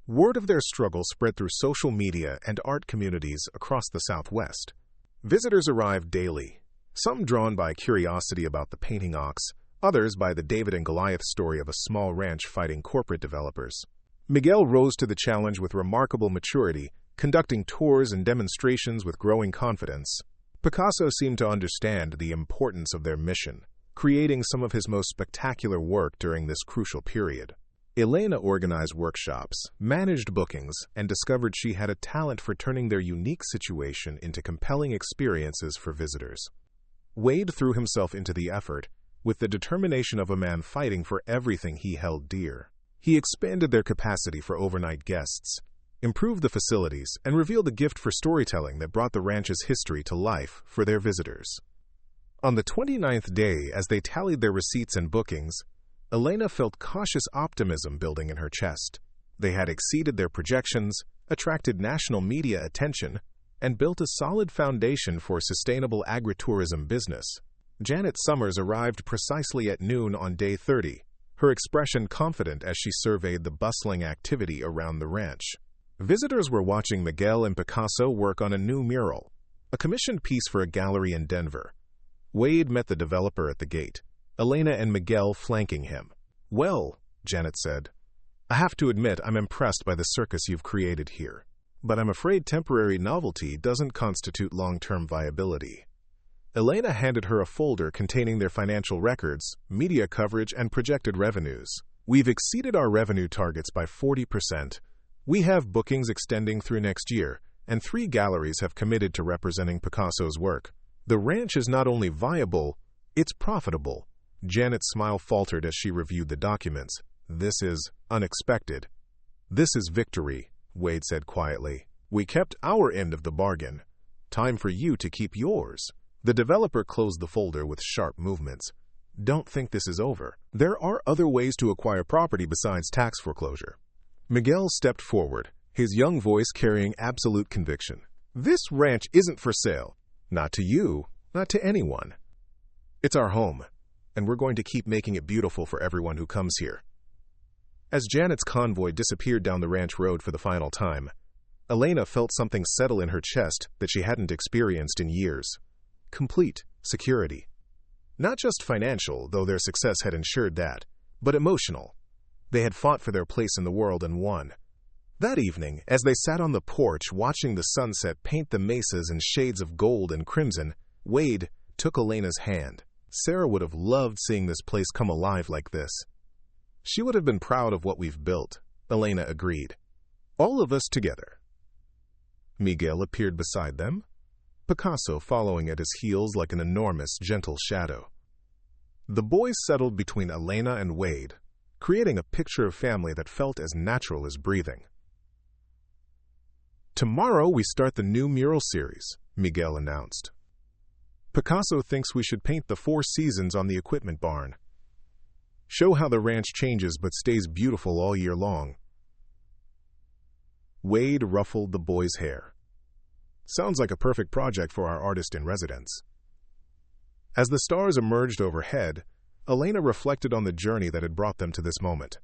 A: Word of their struggle spread through social media and art communities across the Southwest. Visitors arrived daily, some drawn by curiosity about the painting ox, others by the David and Goliath story of a small ranch fighting corporate developers. Miguel rose to the challenge with remarkable maturity, conducting tours and demonstrations with growing confidence. Picasso seemed to understand the importance of their mission, creating some of his most spectacular work during this crucial period. Elena organized workshops, managed bookings, and discovered she had a talent for turning their unique situation into compelling experiences for visitors. Wade threw himself into the effort, with the determination of a man fighting for everything he held dear. He expanded their capacity for overnight guests, improved the facilities, and revealed a gift for storytelling that brought the ranch's history to life for their visitors. On the 29th day, as they tallied their receipts and bookings, Elena felt cautious optimism building in her chest. They had exceeded their projections, attracted national media attention, and built a solid foundation for sustainable agritourism business. Janet Summers arrived precisely at noon on day 30, her expression confident as she surveyed the bustling activity around the ranch. Visitors were watching Miguel and Picasso work on a new mural, a commissioned piece for a gallery in Denver. Wade met the developer at the gate, Elena and Miguel flanking him. Well, Janet said, I have to admit I'm impressed by the circus you've created here, but I'm afraid temporary novelty doesn't constitute long-term viability. Elena handed her a folder containing their financial records, media coverage, and projected revenues. We've exceeded our revenue targets by 40%. We have bookings extending through next year, and 3 galleries have committed to representing Picasso's work. The ranch is not only viable, it's profitable. Janet's smile faltered as she reviewed the documents. This is unexpected. This is victory, Wade said quietly. We kept our end of the bargain. Time for you to keep yours. The developer closed the folder with sharp movements. Don't think this is over. There are other ways to acquire property besides tax foreclosure. Miguel stepped forward, his young voice carrying absolute conviction. This ranch isn't for sale. Not to you, not to anyone. It's our home, and we're going to keep making it beautiful for everyone who comes here. As Janet's convoy disappeared down the ranch road for the final time, Elena felt something settle in her chest that she hadn't experienced in years. Complete security. Not just financial, though their success had ensured that, but emotional. They had fought for their place in the world and won. That evening, as they sat on the porch watching the sunset paint the mesas in shades of gold and crimson, Wade took Elena's hand. Sarah would have loved seeing this place come alive like this. She would have been proud of what we've built, Elena agreed. All of us together. Miguel appeared beside them, Picasso following at his heels like an enormous, gentle shadow. The boys settled between Elena and Wade, creating a picture of family that felt as natural as breathing. Tomorrow we start the new mural series, Miguel announced. Picasso thinks we should paint the 4 seasons on the equipment barn. Show how the ranch changes but stays beautiful all year long. Wade ruffled the boy's hair. Sounds like a perfect project for our artist in residence. As the stars emerged overhead, Elena reflected on the journey that had brought them to this moment.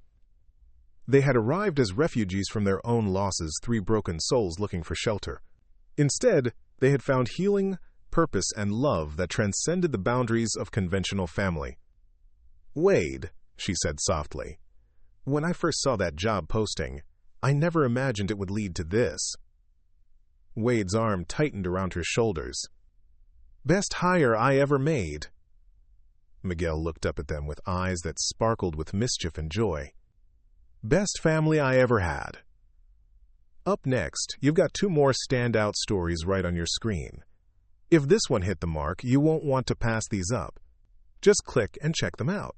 A: They had arrived as refugees from their own losses, 3 broken souls looking for shelter. Instead, they had found healing, purpose, and love that transcended the boundaries of conventional family. Wade, she said softly, when I first saw that job posting, I never imagined it would lead to this. Wade's arm tightened around her shoulders. Best hire I ever made. Miguel looked up at them with eyes that sparkled with mischief and joy. Best family I ever had. Up next, you've got 2 more standout stories right on your screen. If this one hit the mark, you won't want to pass these up. Just click and check them out.